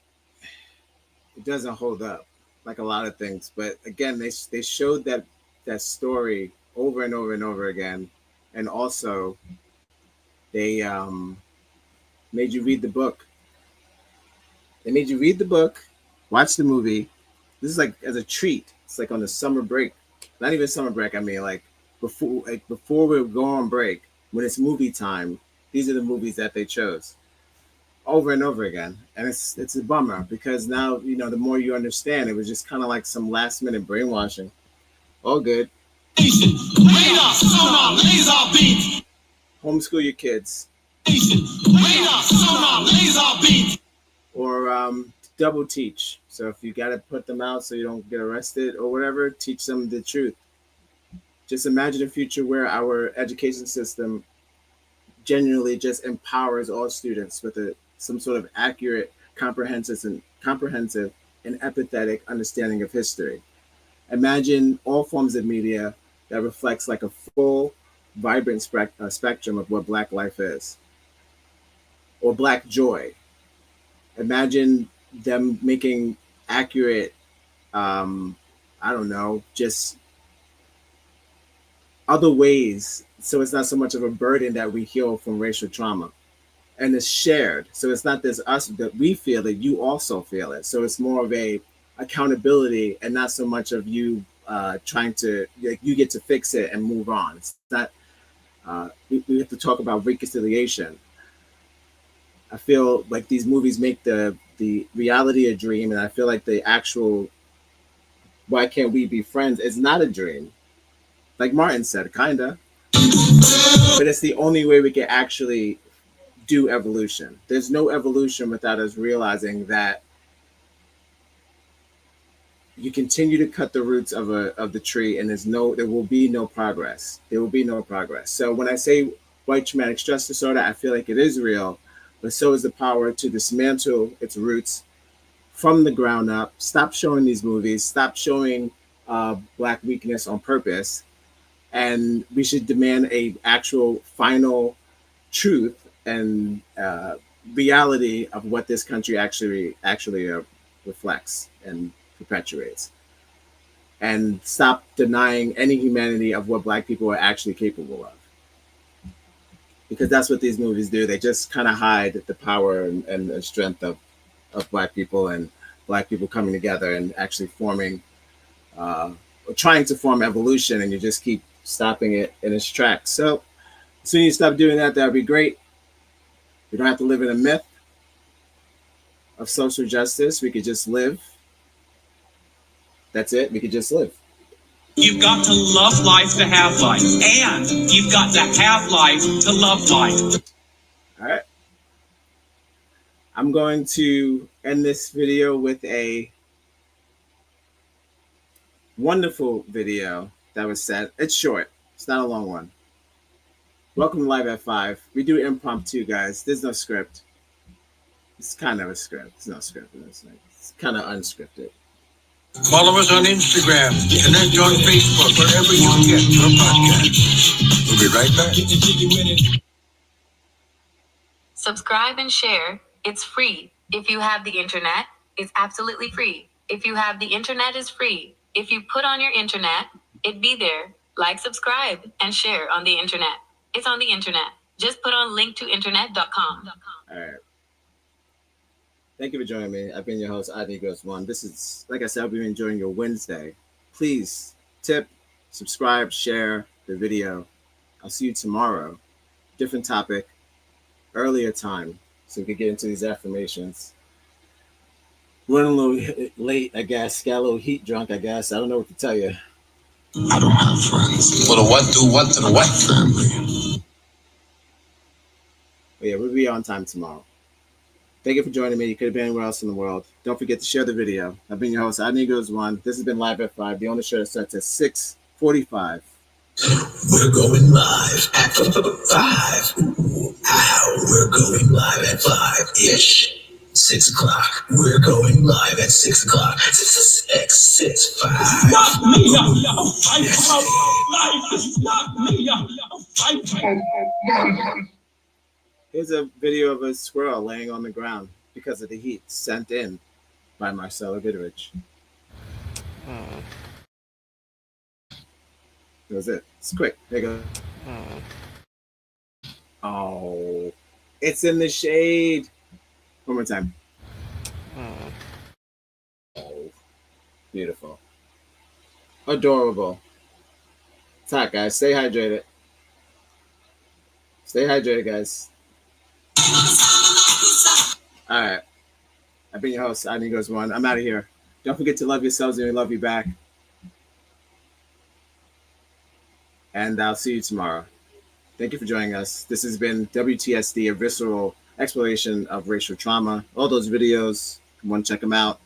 hold up like a lot of things. But again, they showed that story over and over and over again, and also they made you read the book. They made you read the book, watch the movie. This is like as a treat. It's like on the summer break. Not even summer break. I mean, like before we go on break, when it's movie time, these are the movies that they chose over and over again. And it's a bummer because now, you know, the more you understand, it was just kind of like some last minute brainwashing. All good. Homeschool your kids. Or double teach. So if you got to put them out so you don't get arrested or whatever, teach them the truth. Just imagine a future where our education system genuinely just empowers all students with some sort of accurate, comprehensive and empathetic understanding of history. Imagine all forms of media that reflects like a full, vibrant spectrum of what Black life is, or Black joy. Imagine them making accurate, just other ways, so it's not so much of a burden that we heal from racial trauma. And it's shared. So it's not just us that we feel it, you also feel it. So it's more of a accountability and not so much of you trying to, like, you get to fix it and move on. It's not, we have to talk about reconciliation. I feel like these movies make the reality a dream, and I feel like the actual why can't we be friends is not a dream. Like Martin said, kinda. But it's the only way we can actually do evolution. There's no evolution without us realizing that you continue to cut the roots of the tree, and there will be no progress. There will be no progress. So when I say white traumatic stress disorder, I feel like it is real, but so is the power to dismantle its roots from the ground up. Stop showing these movies. Stop showing Black weakness on purpose. And we should demand a actual final truth and reality of what this country actually reflects and perpetuates. And stop denying any humanity of what Black people are actually capable of. Because that's what these movies do. They just kind of hide the power and the strength of Black people and Black people coming together and actually forming, or trying to form evolution, and you just keep stopping it in its tracks. So as soon as you stop doing that, that would be great. We don't have to live in a myth of social justice. We could just live. That's it. We could just live. You've got to love life to have life, and you've got to have life to love life. All right. I'm going to end this video with a wonderful video that was set. It's short. It's not a long one. Welcome to Live at 5. We do impromptu, guys. There's no script. It's kind of a script. It's no script. It's kind of unscripted. Follow us on Instagram. Connect on Facebook, wherever you get your podcast. We'll be right back. Subscribe and share. It's free. If you have the internet, it's absolutely free. If you have the internet, it's free. If you put on your internet, it'd be there. Like, subscribe, and share on the internet. It's on the internet. Just put on linktointernet.com. All right. Thank you for joining me. I've been your host, WT.S.D. This is, like I said, I'll be enjoying your Wednesday. Please tip, subscribe, share the video. I'll see you tomorrow. Different topic, earlier time, so we can get into these affirmations. Running a little late, I guess. Got a little heat drunk, I guess. I don't know what to tell you. I don't have friends. Well, the what do what to the white family. But yeah, we'll be on time tomorrow. Thank you for joining me. You could have been anywhere else in the world. Don't forget to share the video. I've been your host, WT.S.D. This has been Live at 5. The only show that starts at 6:45. We're going live at 5. Ooh, ow, we're going live at 5-ish. 6 o'clock. We're going live at 6 o'clock. 6, 5. Knock me out, y'all. Fight for my life. Knock me out, y'all. Fight. Here's a video of a squirrel laying on the ground because of the heat, sent in by Marcella Goodrich. That was it. It's quick. There you go. Oh, it's in the shade. One more time. Oh, beautiful. Adorable. It's hot, guys. Stay hydrated. Stay hydrated, guys. All right. I've been your host, WT.S.D. I'm out of here. Don't forget to love yourselves and we love you back. And I'll see you tomorrow. Thank you for joining us. This has been W.T.S.D, a visceral exploration of racial trauma. All those videos, you want to check them out.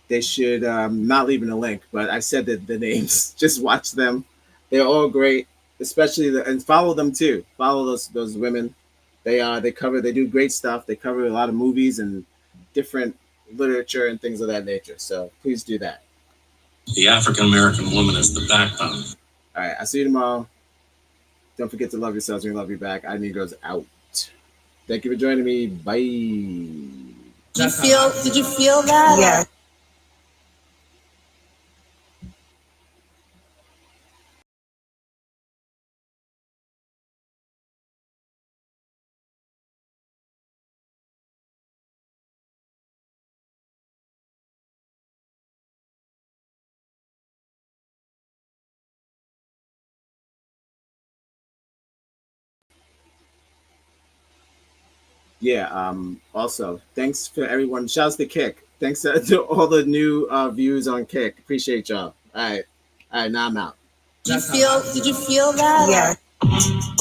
They should, not leaving a link, but I said that the names. Just watch them. They're all great, especially and follow them too. Follow those women. They do great stuff. They cover a lot of movies and different literature and things of that nature. So please do that. The African American woman is the backbone. All right, I'll see you tomorrow. Don't forget to love yourselves and we love you back. WT.S.D. out. Thank you for joining me. Bye. Did you feel that? Yeah. Yeah, also, thanks for everyone. Shouts to Kick. Thanks to all the new views on Kick. Appreciate y'all. All right, now I'm out. Did you feel that? Yeah.